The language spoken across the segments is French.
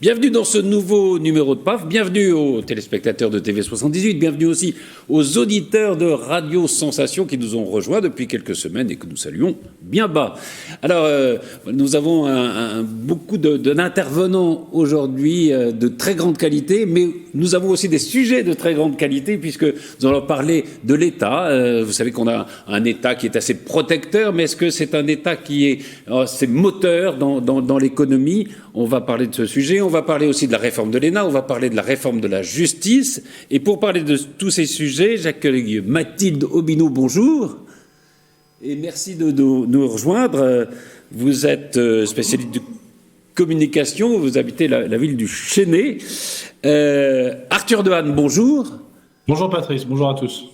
Bienvenue dans ce nouveau numéro de PAF, bienvenue aux téléspectateurs de TV78, bienvenue aussi aux auditeurs de Radio Sensation qui nous ont rejoints depuis quelques semaines et que nous saluons bien bas. Alors, nous avons beaucoup d'intervenants aujourd'hui de très grande qualité, mais nous avons aussi des sujets de très grande qualité puisque nous allons parler de l'État. Vous savez qu'on a un État qui est assez protecteur, mais est-ce que c'est un État qui est c'est moteur dans l'économie? On va parler de ce sujet, on va parler aussi de la réforme de l'ENA, on va parler de la réforme de la justice. Et pour parler de tous ces sujets, j'accueille Mathilde Aubineau, bonjour. Et merci de nous rejoindre. Vous êtes spécialiste de communication, vous habitez la ville du Chesnay. Arthur Dehaene, bonjour. Bonjour Patrice, bonjour à tous.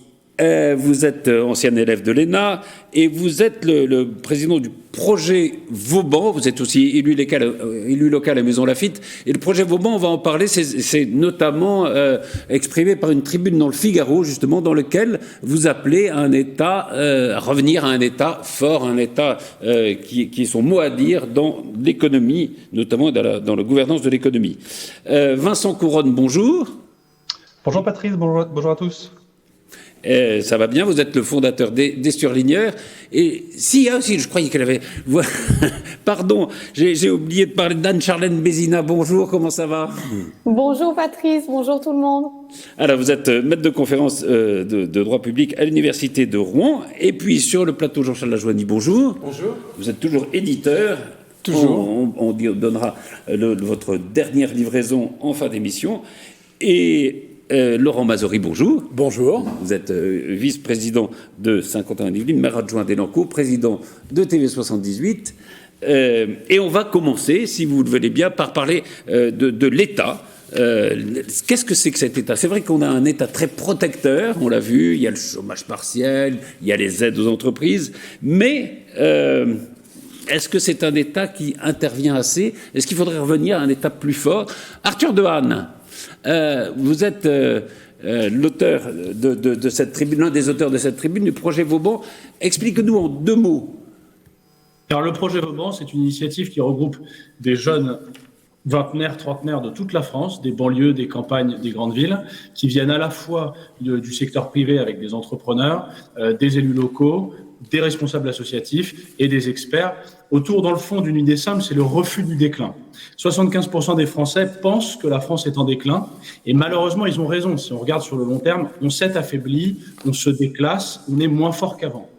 Vous êtes ancien élève de l'ENA et vous êtes le président du projet Vauban. Vous êtes aussi élu local à Maison Lafitte. Et le projet Vauban, on va en parler, c'est notamment exprimé par une tribune dans le Figaro, justement, dans lequel vous appelez un État, à revenir à un État fort, un État qui est son mot à dire dans l'économie, notamment dans la gouvernance de l'économie. Vincent Couronne, bonjour. Bonjour Patrice, bonjour à tous. Ça va bien, vous êtes le fondateur des Surligneurs. Et si, aussi, je croyais qu'elle avait... Pardon, j'ai oublié de parler d'Anne-Charlène Bézina. Bonjour, comment ça va? Bonjour Patrice, bonjour tout le monde. Alors, vous êtes maître de conférence de droit public à l'Université de Rouen. Et puis, sur le plateau, Jean-Charles Lajoigny, bonjour. Bonjour. Vous êtes toujours éditeur. Toujours. On donnera votre dernière livraison en fin d'émission. Et... Laurent Mazory, bonjour. Bonjour. Vous êtes vice-président de Saint-Quentin-en-Yvelines, maire adjoint d'Elanco, président de TV78. Et on va commencer, si vous le voulez bien, par parler de l'État. Qu'est-ce que c'est que cet État? C'est vrai qu'on a un État très protecteur, on l'a vu, il y a le chômage partiel, il y a les aides aux entreprises, mais... est-ce que c'est un État qui intervient assez? Est-ce qu'il faudrait revenir à un État plus fort? Arthur Dehaene, vous êtes l'auteur de cette tribune, l'un des auteurs de cette tribune, du projet Vauban. Explique-nous en 2 mots. Alors, le projet Vauban, c'est une initiative qui regroupe des jeunes vingtenaires, trentenaires de toute la France, des banlieues, des campagnes, des grandes villes, qui viennent à la fois du secteur privé avec des entrepreneurs, des élus locaux, des responsables associatifs et des experts, autour, dans le fond, d'une idée simple, c'est le refus du déclin. 75% des Français pensent que la France est en déclin, et malheureusement, ils ont raison. Si on regarde sur le long terme, on s'est affaibli, on se déclasse, on est moins fort qu'avant.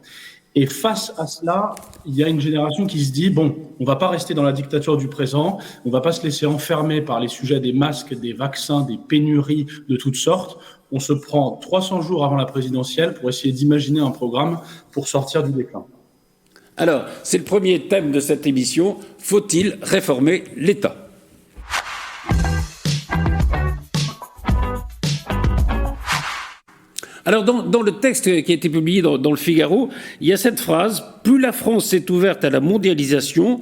Et face à cela, il y a une génération qui se dit, bon, on ne va pas rester dans la dictature du présent, on ne va pas se laisser enfermer par les sujets des masques, des vaccins, des pénuries de toutes sortes. On se prend 300 jours avant la présidentielle pour essayer d'imaginer un programme pour sortir du déclin. Alors, c'est le premier thème de cette émission. Faut-il réformer l'État ? Alors, dans le texte qui a été publié dans le Figaro, il y a cette phrase « Plus la France s'est ouverte à la mondialisation,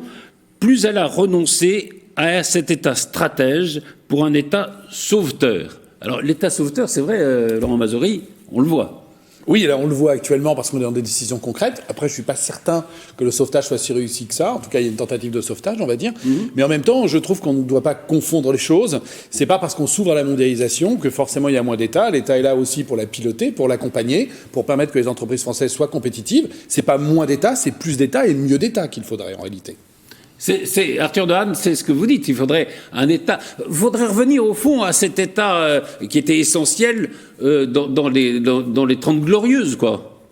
plus elle a renoncé à cet État stratège pour un État sauveteur ». Alors, l'État sauveteur, c'est vrai, Laurent Mazory, on le voit. Oui, là, on le voit actuellement parce qu'on est dans des décisions concrètes. Après, je ne suis pas certain que le sauvetage soit si réussi que ça. En tout cas, il y a une tentative de sauvetage, on va dire. Mais en même temps, je trouve qu'on ne doit pas confondre les choses. C'est pas parce qu'on s'ouvre à la mondialisation que forcément il y a moins d'État. L'État est là aussi pour la piloter, pour l'accompagner, pour permettre que les entreprises françaises soient compétitives. C'est pas moins d'État, c'est plus d'État et mieux d'État qu'il faudrait en réalité. Arthur Dehaene, c'est ce que vous dites. Il faudrait un État. Il faudrait revenir au fond à cet État qui était essentiel dans les 30 glorieuses, quoi.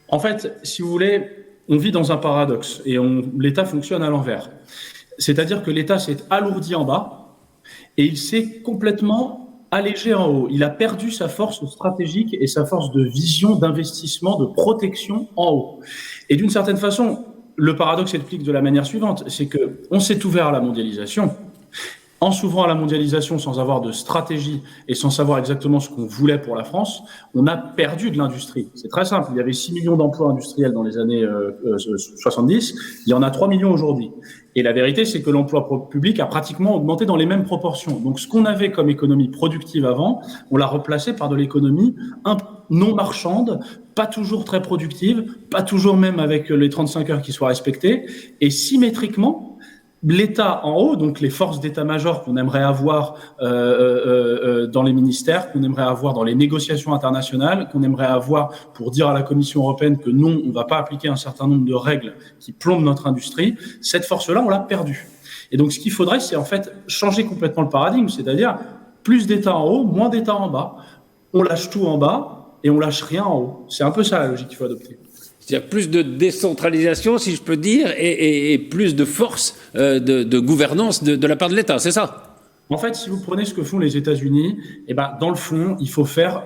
En fait, si vous voulez, on vit dans un paradoxe et l'État fonctionne à l'envers. C'est-à-dire que l'État s'est alourdi en bas et il s'est complètement allégé en haut. Il a perdu sa force stratégique et sa force de vision, d'investissement, de protection en haut. Et d'une certaine façon, le paradoxe s'explique de la manière suivante, c'est qu'on s'est ouvert à la mondialisation. En s'ouvrant à la mondialisation sans avoir de stratégie et sans savoir exactement ce qu'on voulait pour la France, on a perdu de l'industrie. C'est très simple, il y avait 6 millions d'emplois industriels dans les années 70, il y en a 3 millions aujourd'hui. Et la vérité, c'est que l'emploi public a pratiquement augmenté dans les mêmes proportions. Donc ce qu'on avait comme économie productive avant, on l'a replacé par de l'économie non marchande, pas toujours très productive, pas toujours même avec les 35 heures qui soient respectées. Et symétriquement, l'État en haut, donc les forces d'état-major qu'on aimerait avoir dans les ministères, qu'on aimerait avoir dans les négociations internationales, qu'on aimerait avoir pour dire à la Commission européenne que non, on ne va pas appliquer un certain nombre de règles qui plombent notre industrie, cette force-là, on l'a perdue. Et donc ce qu'il faudrait, c'est en fait changer complètement le paradigme, c'est-à-dire plus d'État en haut, moins d'État en bas. On lâche tout en bas et on lâche rien en haut. C'est un peu ça la logique qu'il faut adopter. C'est-à-dire plus de décentralisation, si je peux dire, et plus de force de gouvernance de la part de l'État, c'est ça? En fait, si vous prenez ce que font les États-Unis, eh ben, dans le fond, il faut faire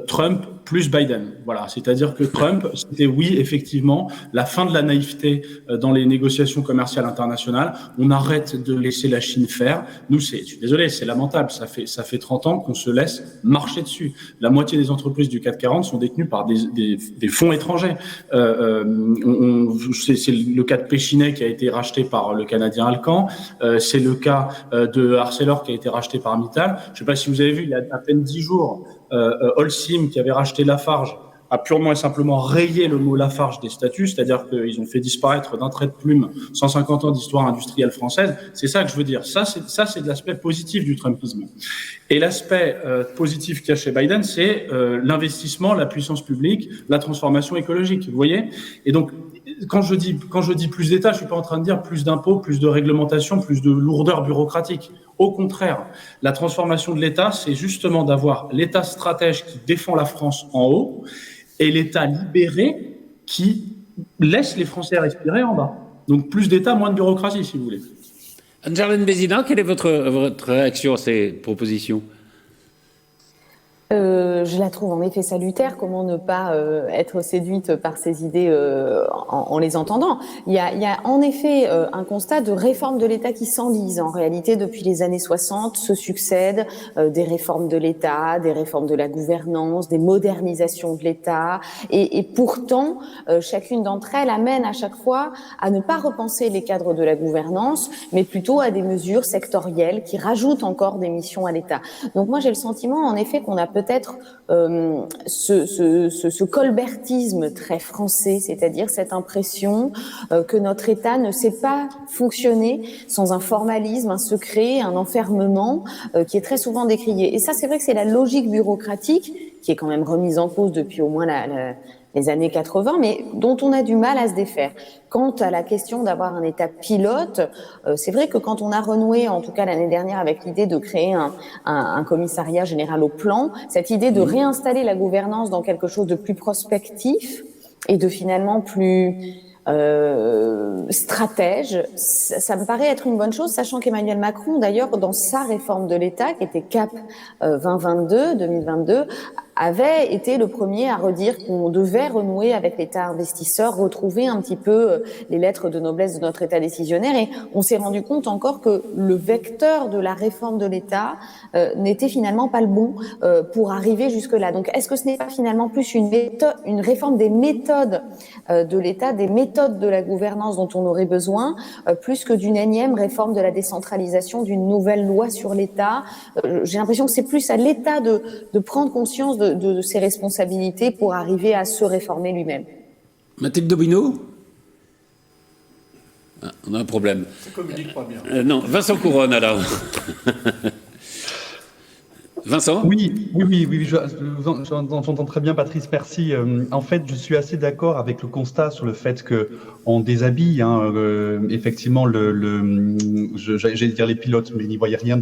Trump plus Biden. Voilà, c'est-à-dire que Trump, c'était oui, effectivement, la fin de la naïveté dans les négociations commerciales internationales. On arrête de laisser la Chine faire. Nous, je suis désolé, c'est lamentable. Ça fait 30 ans qu'on se laisse marcher dessus. La moitié des entreprises du CAC 40 sont détenues par des fonds étrangers. C'est le cas de Péchinet qui a été racheté par le Canadien Alcan. C'est le cas de Arcelor qui a été racheté par Mittal. Je ne sais pas si vous avez vu, il y a à peine 10 jours, Holcim, qui avait racheté Lafarge, a purement et simplement rayé le mot Lafarge des statuts, c'est-à-dire qu'ils ont fait disparaître d'un trait de plume 150 ans d'histoire industrielle française. C'est ça que je veux dire. Ça, c'est de l'aspect positif du Trumpisme. Et l'aspect positif qu'il y a chez Biden, c'est l'investissement, la puissance publique, la transformation écologique. Vous voyez ? Et donc, quand je dis plus d'État, je suis pas en train de dire plus d'impôts, plus de réglementation, plus de lourdeur bureaucratique. Au contraire, la transformation de l'État, c'est justement d'avoir l'État stratège qui défend la France en haut et l'État libéré qui laisse les Français respirer en bas. Donc plus d'État, moins de bureaucratie, si vous voulez. Anne-Charlène Bézina, quelle est votre réaction à ces propositions ? Je la trouve en effet salutaire. Comment ne pas être séduite par ces idées en les entendant. Il y a en effet un constat de réforme de l'État qui s'enlise. En réalité, depuis les années 60, se succèdent des réformes de l'État, des réformes de la gouvernance, des modernisations de l'État. Et pourtant, chacune d'entre elles amène à chaque fois à ne pas repenser les cadres de la gouvernance, mais plutôt à des mesures sectorielles qui rajoutent encore des missions à l'État. Donc moi, j'ai le sentiment, en effet, qu'on a peut-être ce colbertisme très français, c'est-à-dire cette impression que notre État ne sait pas fonctionner sans un formalisme, un secret, un enfermement qui est très souvent décrié. Et ça, c'est vrai que c'est la logique bureaucratique qui est quand même remise en cause depuis au moins les années 80, mais dont on a du mal à se défaire. Quant à la question d'avoir un État pilote, c'est vrai que quand on a renoué, en tout cas l'année dernière, avec l'idée de créer un commissariat général au plan, cette idée de réinstaller la gouvernance dans quelque chose de plus prospectif et de finalement plus stratège, ça me paraît être une bonne chose, sachant qu'Emmanuel Macron, d'ailleurs, dans sa réforme de l'État, qui était CAP 2022, avait été le premier à redire qu'on devait renouer avec l'État investisseur, retrouver un petit peu les lettres de noblesse de notre État décisionnaire. Et on s'est rendu compte encore que le vecteur de la réforme de l'État n'était finalement pas le bon pour arriver jusque-là. Donc, est-ce que ce n'est pas finalement plus une réforme des méthodes de l'État, des méthodes de la gouvernance dont on aurait besoin, plus que d'une énième réforme de la décentralisation, d'une nouvelle loi sur l'État? J'ai l'impression que c'est plus à l'État de prendre conscience de ses responsabilités pour arriver à se réformer lui-même. Mathilde Dobino ? On a un problème. Ça communique pas bien. Non, Vincent Couronne, alors. Vincent ? Oui, j'entends très bien, Patrice, merci. En fait, je suis assez d'accord avec le constat sur le fait qu'on déshabille, effectivement, j'allais dire les pilotes, mais ils n'y voyaient rien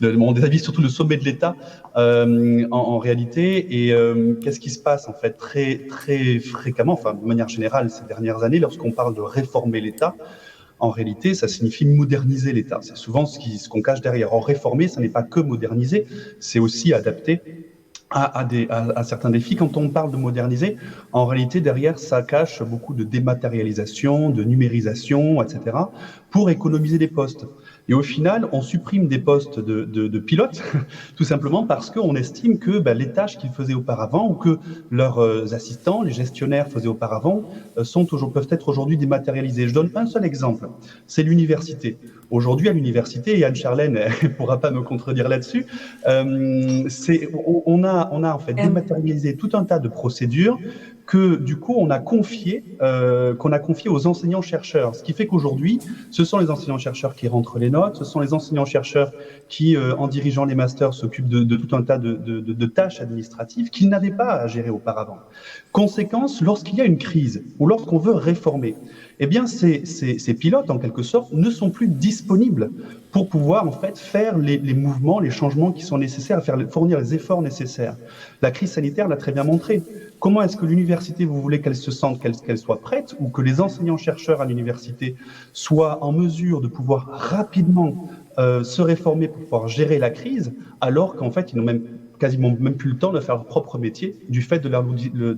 on déshabille surtout le sommet de l'État, en réalité. Et qu'est-ce qui se passe, en fait, très, très fréquemment, enfin, de manière générale, ces dernières années, lorsqu'on parle de réformer l'État, en réalité, ça signifie moderniser l'État. C'est souvent ce qu'on cache derrière. En réformer, ça n'est pas que moderniser, c'est aussi adapter à certains défis. Quand on parle de moderniser, en réalité, derrière, ça cache beaucoup de dématérialisation, de numérisation, etc., pour économiser des postes. Et au final, on supprime des postes de pilotes, tout simplement parce qu'on estime que les tâches qu'ils faisaient auparavant ou que leurs assistants, les gestionnaires faisaient auparavant, peuvent être aujourd'hui dématérialisés. Je donne un seul exemple, c'est l'université. Aujourd'hui, à l'université, et Anne-Charlène ne pourra pas me contredire là-dessus, on a en fait dématérialisé tout un tas de procédures que du coup qu'on a confié aux enseignants-chercheurs. Ce qui fait qu'aujourd'hui, ce sont les enseignants-chercheurs qui rentrent les notes, ce sont les enseignants-chercheurs qui, en dirigeant les masters, s'occupent de tout un tas de tâches administratives qu'ils n'avaient pas à gérer auparavant. Conséquence, lorsqu'il y a une crise ou lorsqu'on veut réformer, eh bien ces pilotes, en quelque sorte, ne sont plus disponibles pour pouvoir en fait faire les mouvements, les changements qui sont nécessaires, fournir les efforts nécessaires. La crise sanitaire l'a très bien montré. Comment est-ce que l'université, vous voulez qu'elle se sente, qu'elle soit prête, ou que les enseignants-chercheurs à l'université soient en mesure de pouvoir rapidement se réformer pour pouvoir gérer la crise, alors qu'en fait, ils n'ont quasiment même plus le temps de faire leur propre métier du fait de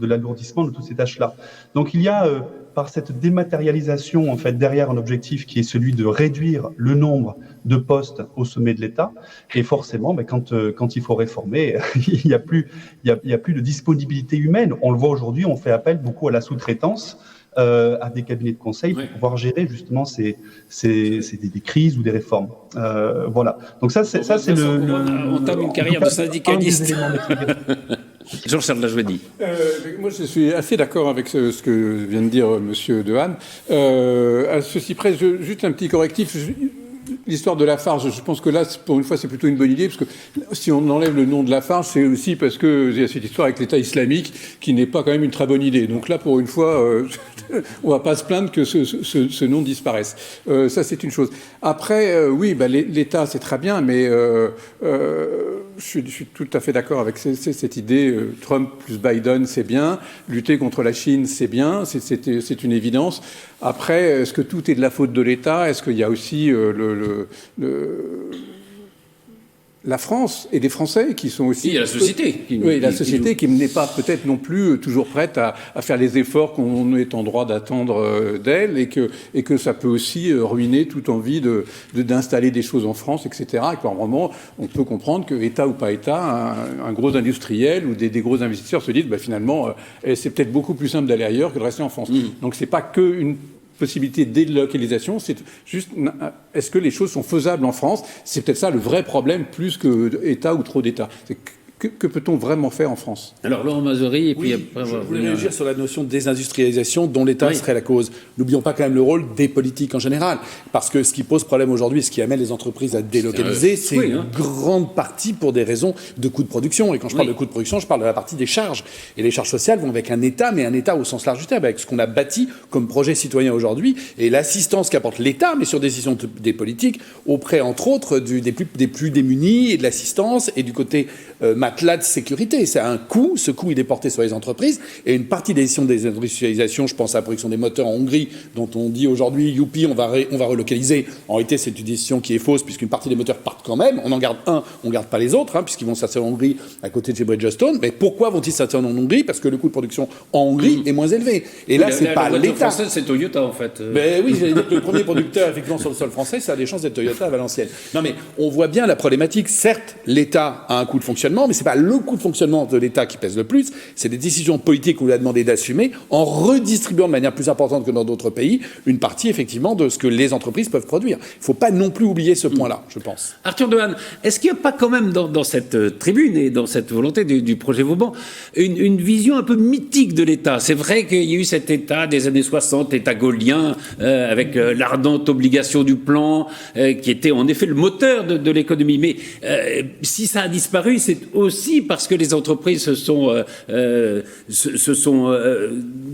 l'alourdissement de toutes ces tâches-là. Donc il y a, par cette dématérialisation, en fait, derrière un objectif qui est celui de réduire le nombre de postes au sommet de l'État, et forcément, quand il faut réformer, il y a plus de disponibilité humaine. On le voit aujourd'hui, on fait appel beaucoup à la sous-traitance, à des cabinets de conseil pour pouvoir gérer justement des crises ou des réformes. Voilà. Donc ça, c'est on entame une carrière de syndicaliste. Jean-Charles Lajoidy. Moi, je suis assez d'accord avec ce que vient de dire Monsieur Dehaene. À ceci près, juste un petit correctif. L'histoire de Lafarge, je pense que là, pour une fois, c'est plutôt une bonne idée, parce que si on enlève le nom de Lafarge, c'est aussi parce qu'il y a cette histoire avec l'État islamique qui n'est pas quand même une très bonne idée. Donc là, pour une fois, on va pas se plaindre que ce nom disparaisse. Ça, c'est une chose. Après, oui, l'État, c'est très bien, mais je suis tout à fait d'accord avec cette idée. Trump plus Biden, c'est bien. Lutter contre la Chine, c'est bien. C'est une évidence. Après, est-ce que tout est de la faute de l'État ? Est-ce qu'il y a aussi la France et des Français qui sont aussi... Il y a la société. La société qui n'est pas peut-être non plus toujours prête à faire les efforts qu'on est en droit d'attendre d'elle, et que ça peut aussi ruiner toute envie d'installer des choses en France, etc. Et qu'à un moment, on peut comprendre que, État ou pas État, un gros industriel ou des gros investisseurs se disent finalement, c'est peut-être beaucoup plus simple d'aller ailleurs que de rester en France. Donc c'est pas qu'une possibilité de délocalisation, c'est juste, est-ce que les choses sont faisables en France ? C'est peut-être ça le vrai problème, plus que État ou trop d'État. Que peut-on vraiment faire en France ? Alors, Laurent Mazory, et puis après... Je voulais réagir sur la notion de désindustrialisation dont l'État serait la cause. N'oublions pas quand même le rôle des politiques en général, parce que ce qui pose problème aujourd'hui, ce qui amène les entreprises à délocaliser, c'est une grande partie pour des raisons de coûts de production. Et quand je parle de coûts de production, je parle de la partie des charges. Et les charges sociales vont avec un État, mais un État au sens large du terme, avec ce qu'on a bâti comme projet citoyen aujourd'hui, et l'assistance qu'apporte l'État, mais sur décision des politiques, auprès, entre autres, des plus démunis, et de l'assistance, et du côté matelas de sécurité. C'est un coût, ce coût il est porté sur les entreprises, et une partie des décisions des industrialisations, je pense à la production des moteurs en Hongrie, dont on dit aujourd'hui, youpi, on va relocaliser. En réalité, c'est une décision qui est fausse, puisqu'une partie des moteurs partent quand même, on en garde un, on garde pas les autres, puisqu'ils vont s'installer en Hongrie, à côté de chez Bridgestone. Mais pourquoi vont-ils s'installer en Hongrie ? Parce que le coût de production en Hongrie est moins élevé. Et là, c'est pas l'État. Française, c'est Toyota, en fait. Ben oui, j'allais dire que le premier producteur, effectivement, sur le sol français, ça a des chances d'être Toyota à Valenciennes. Non, mais on voit bien la problématique. Certes, l'État a un coût de fonctionnement, mais c'est pas le coût de fonctionnement de l'État qui pèse le plus, c'est des décisions politiques qu'on lui a demandé d'assumer en redistribuant de manière plus importante que dans d'autres pays une partie, effectivement, de ce que les entreprises peuvent produire. Il ne faut pas non plus oublier ce point-là, je pense. Arthur Dehaene, est-ce qu'il n'y a pas quand même dans cette tribune et dans cette volonté du projet Vauban une vision un peu mythique de l'État ? C'est vrai qu'il y a eu cet État des années 60, l'État gaulien, avec l'ardente obligation du plan, qui était en effet le moteur de l'économie. Mais si ça a disparu, c'est aussi parce que les entreprises se sont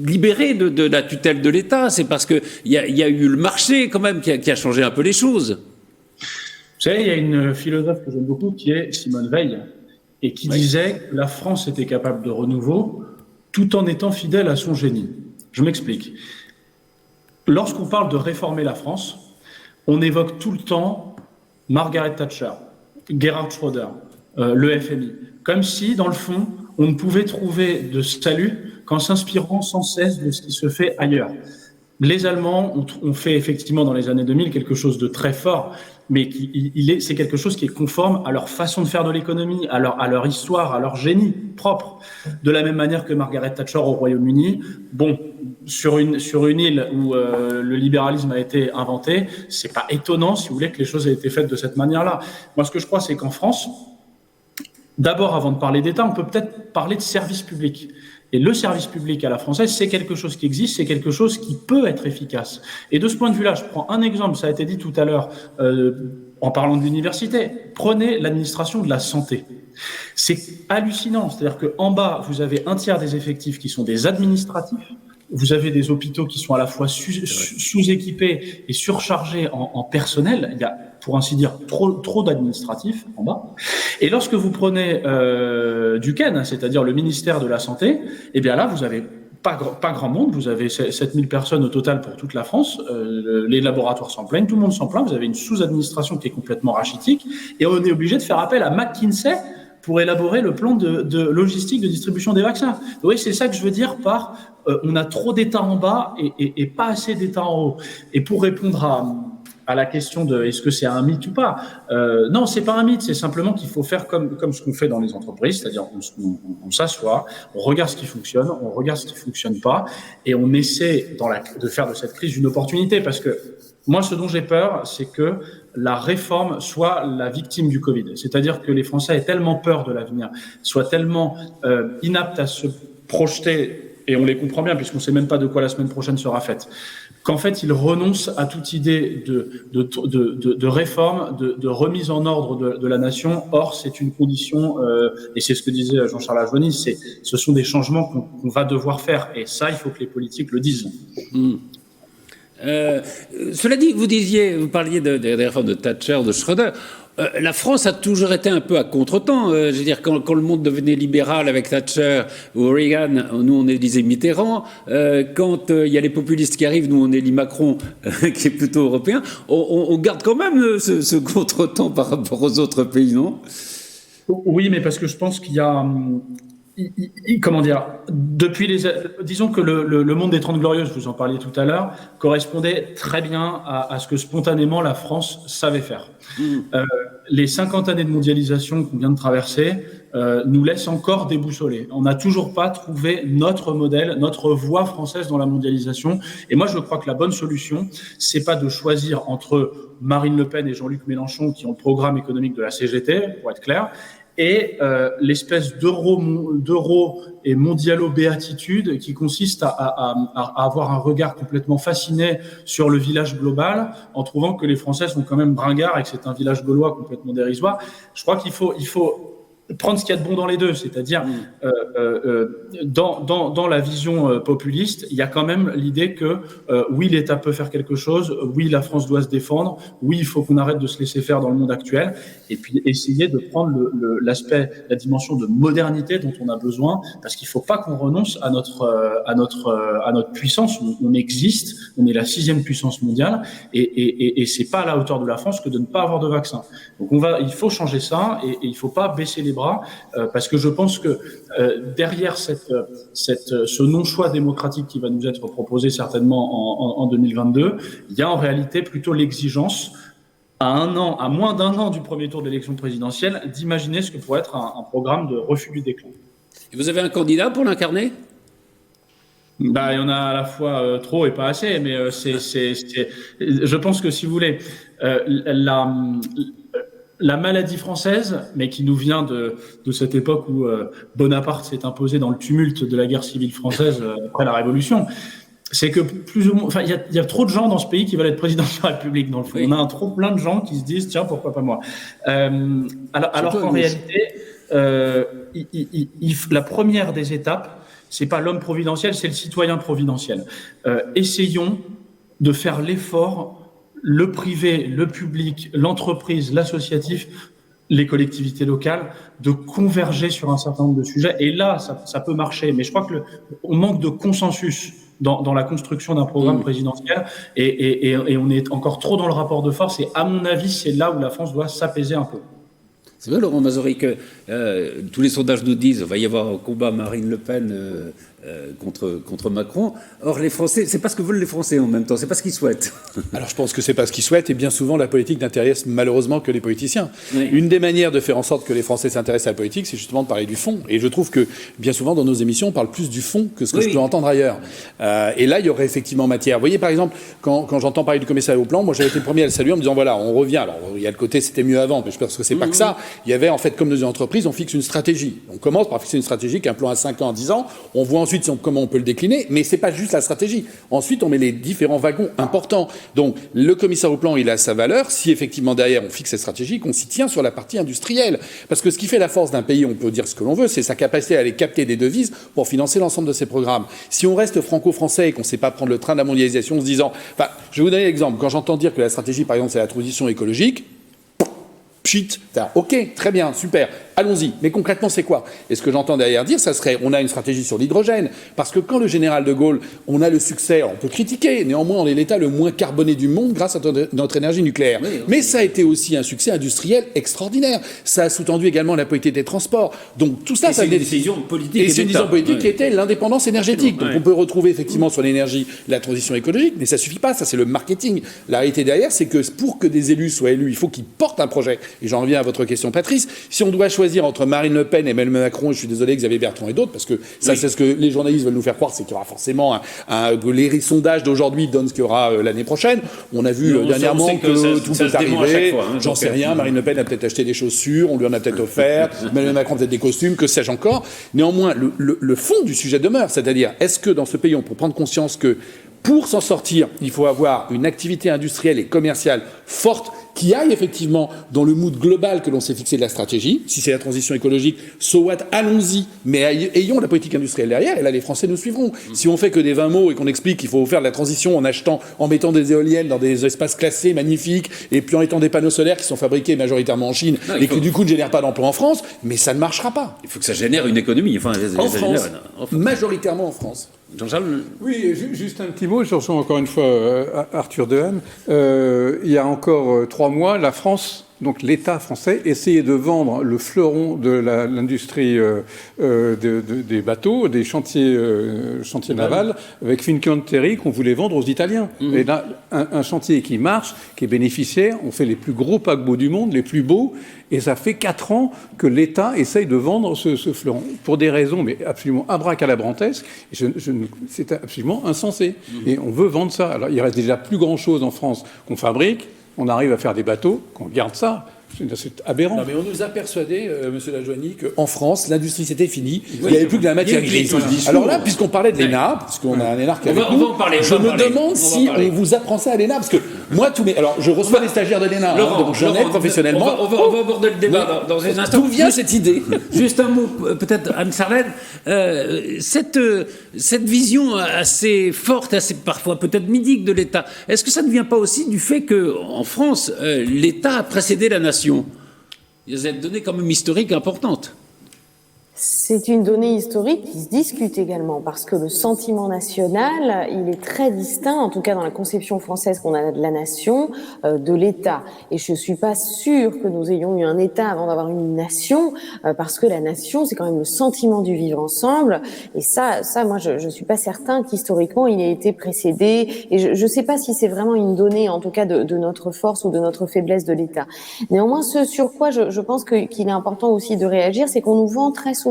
libérées de la tutelle de l'État. C'est parce qu'il y a eu le marché quand même qui a changé un peu les choses. Vous savez, il y a une philosophe que j'aime beaucoup qui est Simone Veil et qui disait que la France était capable de renouveau tout en étant fidèle à son génie. Je m'explique. Lorsqu'on parle de réformer la France, on évoque tout le temps Margaret Thatcher, Gerhard Schröder, le FMI, comme si, dans le fond, on ne pouvait trouver de salut qu'en s'inspirant sans cesse de ce qui se fait ailleurs. Les Allemands ont fait effectivement dans les années 2000 quelque chose de très fort, mais c'est quelque chose qui est conforme à leur façon de faire de l'économie, à leur histoire, à leur génie propre. De la même manière que Margaret Thatcher au Royaume-Uni, sur une île où le libéralisme a été inventé, c'est pas étonnant, si vous voulez, que les choses aient été faites de cette manière-là. Moi, ce que je crois, c'est qu'en France, d'abord, avant de parler d'État, on peut peut-être parler de services publics. Et le service public à la française, c'est quelque chose qui existe, c'est quelque chose qui peut être efficace. Et de ce point de vue-là, je prends un exemple, ça a été dit tout à l'heure, en parlant de l'université. Prenez l'administration de la santé. C'est hallucinant, c'est-à-dire qu'en bas, vous avez un tiers des effectifs qui sont des administratifs. Vous avez des hôpitaux qui sont à la fois sous-équipés et surchargés en personnel. Il y a, pour ainsi dire, trop d'administratifs en bas. Et lorsque vous prenez du CAN, c'est-à-dire le ministère de la Santé, eh bien là, vous avez pas grand monde. Vous avez 7000 personnes au total pour toute la France. Les laboratoires s'en plaignent, tout le monde s'en plaint. Vous avez une sous-administration qui est complètement rachitique. Et on est obligé de faire appel à McKinsey pour élaborer le plan de logistique de distribution des vaccins. Oui, c'est ça que je veux dire par on a trop d'États en bas et pas assez d'États en haut. Et pour répondre à la question de est-ce que c'est un mythe ou pas, non, c'est pas un mythe, c'est simplement qu'il faut faire comme ce qu'on fait dans les entreprises, c'est-à-dire on s'assoit, on regarde ce qui fonctionne, on regarde ce qui fonctionne pas, et on essaie de faire de cette crise une opportunité, parce que moi, ce dont j'ai peur, c'est que la réforme soit la victime du Covid. C'est-à-dire que les Français aient tellement peur de l'avenir, soient tellement inaptes à se projeter, et on les comprend bien puisqu'on ne sait même pas de quoi la semaine prochaine sera faite, qu'en fait, ils renoncent à toute idée de réforme, de remise en ordre de la nation. Or, c'est une condition, et c'est ce que disait Jean-Charles Ajoigny, ce sont des changements qu'on va devoir faire. Et ça, il faut que les politiques le disent. Cela dit, vous parliez des réformes de Thatcher, de Schröder. La France a toujours été un peu à contre-temps. Je veux dire, quand le monde devenait libéral avec Thatcher ou Reagan, nous on élisait Mitterrand. Quand il y a les populistes qui arrivent, nous on élit Macron, qui est plutôt européen. On garde quand même ce contre-temps par rapport aux autres pays, non? Oui, mais parce que je pense qu'il y a... comment dire, disons que le monde des 30 Glorieuses, vous en parliez tout à l'heure, correspondait très bien à ce que spontanément la France savait faire. Les 50 années de mondialisation qu'on vient de traverser nous laissent encore déboussolés. On n'a toujours pas trouvé notre modèle, notre voie française dans la mondialisation. Et moi, je crois que la bonne solution, c'est pas de choisir entre Marine Le Pen et Jean-Luc Mélenchon, qui ont le programme économique de la CGT, pour être clair, et l'espèce d'euro et mondialo-béatitude qui consiste à avoir un regard complètement fasciné sur le village global en trouvant que les Français sont quand même bringards et que c'est un village gaulois complètement dérisoire. Je crois qu'il faut prendre ce qu'il y a de bon dans les deux, c'est-à-dire dans la vision populiste, il y a quand même l'idée que oui, l'État peut faire quelque chose, oui, la France doit se défendre, oui, il faut qu'on arrête de se laisser faire dans le monde actuel, et puis essayer de prendre l'aspect, la dimension de modernité dont on a besoin, parce qu'il ne faut pas qu'on renonce à notre puissance. On existe, on est la 6e puissance mondiale, et c'est pas à la hauteur de la France que de ne pas avoir de vaccin. Donc il faut changer ça, et il ne faut pas baisser les bras, parce que je pense que derrière ce non-choix démocratique qui va nous être proposé certainement en 2022, il y a en réalité plutôt l'exigence, à moins d'un an du premier tour de l'élection présidentielle, d'imaginer ce que pourrait être un programme de refus du déclin. Et vous avez un candidat pour l'incarner ? Il y en a à la fois trop et pas assez, mais je pense que si vous voulez, la maladie française, mais qui nous vient de cette époque où Bonaparte s'est imposé dans le tumulte de la guerre civile française après la Révolution, c'est que plus ou moins, il y a trop de gens dans ce pays qui veulent être président de la République, dans le fond. Oui. On a plein de gens qui se disent, tiens, pourquoi pas moi. Alors qu'en réalité, la première des étapes, c'est pas l'homme providentiel, c'est le citoyen providentiel. Essayons de faire l'effort, le privé, le public, l'entreprise, l'associatif, les collectivités locales, de converger sur un certain nombre de sujets. Et là, ça peut marcher. Mais je crois qu'on manque de consensus dans la construction d'un programme présidentiel, et on est encore trop dans le rapport de force. Et à mon avis, c'est là où la France doit s'apaiser un peu. C'est vrai, Laurent Mazory, que tous les sondages nous disent qu'il va y avoir un combat Marine Le Pen contre Macron. Or, les Français, c'est pas ce que veulent les Français en même temps, c'est pas ce qu'ils souhaitent. Alors je pense que c'est pas ce qu'ils souhaitent, et bien souvent la politique n'intéresse malheureusement que les politiciens. Oui. Une des manières de faire en sorte que les Français s'intéressent à la politique, c'est justement de parler du fond. Et je trouve que bien souvent dans nos émissions, on parle plus du fond que ce que je peux entendre ailleurs. Et là, il y aurait effectivement matière. Vous voyez, par exemple, quand j'entends parler du commissariat au plan, moi j'avais été le premier à le saluer en me disant voilà, on revient. Alors il y a le côté c'était mieux avant, mais je pense que c'est pas que ça. Il y avait en fait, comme dans une entreprise, on fixe une stratégie. On commence par fixer une stratégie, un plan à 5 ans, à 10 ans. On voit ensuite comment on peut le décliner, mais c'est pas juste la stratégie. Ensuite, on met les différents wagons importants. Donc, le commissaire au plan, il a sa valeur si effectivement derrière on fixe cette stratégie, qu'on s'y tient sur la partie industrielle. Parce que ce qui fait la force d'un pays, on peut dire ce que l'on veut, c'est sa capacité à aller capter des devises pour financer l'ensemble de ses programmes. Si on reste franco-français et qu'on ne sait pas prendre le train de la mondialisation en se disant, enfin, je vais vous donner l'exemple. Quand j'entends dire que la stratégie, par exemple, c'est la transition écologique, pchit, ok, très bien, super, allons-y. Mais concrètement, c'est quoi? Et ce que j'entends derrière dire, ça serait, on a une stratégie sur l'hydrogène. Parce que quand le général de Gaulle, on a le succès, on peut critiquer, néanmoins, on est l'État le moins carboné du monde grâce à notre énergie nucléaire. Oui, mais ça a été aussi un succès industriel extraordinaire. Ça a sous-tendu également la politique des transports. Donc tout ça, c'est une décision politique. Et c'est une décision politique qui était l'indépendance énergétique. Donc on peut retrouver effectivement sur l'énergie la transition écologique, mais ça suffit pas, ça c'est le marketing. La réalité derrière, c'est que pour que des élus soient élus, il faut qu'ils portent un projet. Et j'en reviens à votre question, Patrice. Si on doit choisir entre Marine Le Pen et Emmanuel Macron, et je suis désolé, Xavier Bertrand et d'autres, parce que ça, c'est ce que les journalistes veulent nous faire croire, c'est qu'il y aura forcément les sondages d'aujourd'hui donnent ce qu'il y aura l'année prochaine. On a vu dernièrement que tout peut arriver. J'en sais rien. Marine Le Pen a peut-être acheté des chaussures, on lui en a peut-être offert. Emmanuel Macron peut-être des costumes, que sais-je encore. Néanmoins, le fond du sujet demeure, c'est-à-dire, est-ce que dans ce pays, on peut prendre conscience que pour s'en sortir, il faut avoir une activité industrielle et commerciale forte qui aille effectivement dans le mood global que l'on s'est fixé de la stratégie. Si c'est la transition écologique, so what, allons-y, mais ayons la politique industrielle derrière, et là les Français nous suivront. Si on fait que des 20 mots et qu'on explique qu'il faut faire de la transition en mettant des éoliennes dans des espaces classés magnifiques, et puis en mettant des panneaux solaires qui sont fabriqués majoritairement en Chine, et qui du coup ne génèrent pas d'emplois en France, mais ça ne marchera pas. Il faut que ça génère une économie. Enfin, en France, majoritairement en France. Jean-Charles. Oui, juste un petit mot. Je rejoins encore une fois Arthur Dehaene. Il y a encore 3 mois, la France, donc l'État français, essayait de vendre le fleuron de l'industrie des bateaux, des chantiers navals, avec Fincantieri qu'on voulait vendre aux Italiens. Et là, un chantier qui marche, qui est bénéficiaire, on fait les plus gros paquebots du monde, les plus beaux, et ça fait 4 ans que l'État essaye de vendre ce fleuron, pour des raisons mais absolument abracadabrantesques, c'est absolument insensé. Et on veut vendre ça. Alors il reste déjà plus grand-chose en France qu'on fabrique, on arrive à faire des bateaux, qu'on garde ça. C'est aberrant. Non, mais on nous a persuadé, monsieur Lajoigny, qu'en France, l'industrie c'était fini. Il n'y avait plus que la matière grise. Alors là, puisqu'on parlait de l'ENA, puisqu'on a un énarque avec nous, je me demande si on vous apprend ça à l'ENA, parce que moi, alors je reçois des stagiaires de l'ENA, donc j'en ai professionnellement. On va aborder le débat dans un instant. D'où vient cette idée? Juste un mot, peut-être, Anne-Charlène. Cette vision assez forte, assez parfois peut-être mythique de l'État, est-ce que ça ne vient pas aussi du fait qu'en France, l'État a précédé la nation? Il y a cette donnée quand même historique importante. C'est une donnée historique qui se discute également parce que le sentiment national, il est très distinct, en tout cas dans la conception française qu'on a de la nation, de l'État. Et je suis pas sûre que nous ayons eu un État avant d'avoir une nation, parce que la nation, c'est quand même le sentiment du vivre ensemble. Et ça, moi, je suis pas certain qu'historiquement il ait été précédé. Et je sais pas si c'est vraiment une donnée, en tout cas, de notre force ou de notre faiblesse de l'État. Néanmoins, ce sur quoi je pense qu'il est important aussi de réagir, c'est qu'on nous vend très souvent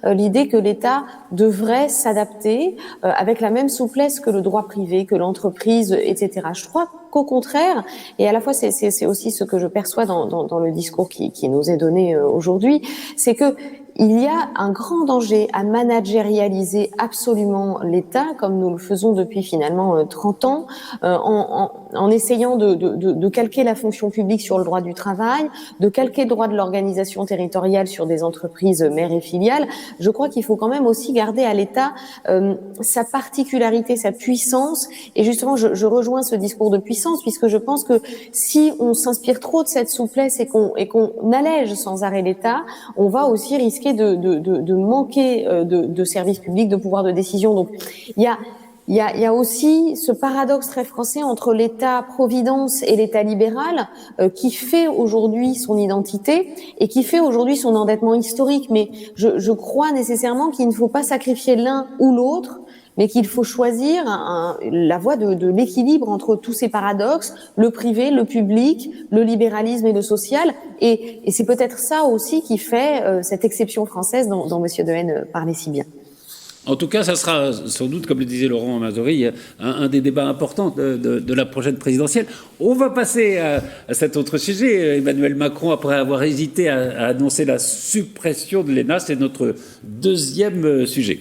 l'idée que l'État devrait s'adapter avec la même souplesse que le droit privé, que l'entreprise, etc. Je crois qu'au contraire, et à la fois c'est aussi ce que je perçois dans le discours qui nous est donné aujourd'hui, c'est que il y a un grand danger à managérialiser absolument l'État, comme nous le faisons depuis finalement 30 ans, en essayant de calquer la fonction publique sur le droit du travail, de calquer le droit de l'organisation territoriale sur des entreprises mères et filiales. Je crois qu'il faut quand même aussi garder à l'État sa particularité, sa puissance. Et justement, je rejoins ce discours de puissance, puisque je pense que si on s'inspire trop de cette souplesse et qu'on allège sans arrêt l'État, on va aussi risquer de manquer de services publics, de pouvoir de décision. Donc, il y a il y a aussi ce paradoxe très français entre l'État-providence et l'État libéral qui fait aujourd'hui son identité et qui fait aujourd'hui son endettement historique. Mais je crois nécessairement qu'il ne faut pas sacrifier l'un ou l'autre, mais qu'il faut choisir la voie de l'équilibre entre tous ces paradoxes, le privé, le public, le libéralisme et le social. Et c'est peut-être ça aussi qui fait cette exception française dont M. Dehaene parlait si bien. En tout cas, ça sera sans doute, comme le disait Laurent Mazori, un des débats importants de la prochaine présidentielle. On va passer à cet autre sujet. Emmanuel Macron, après avoir hésité à annoncer la suppression de l'ENA, c'est notre deuxième sujet.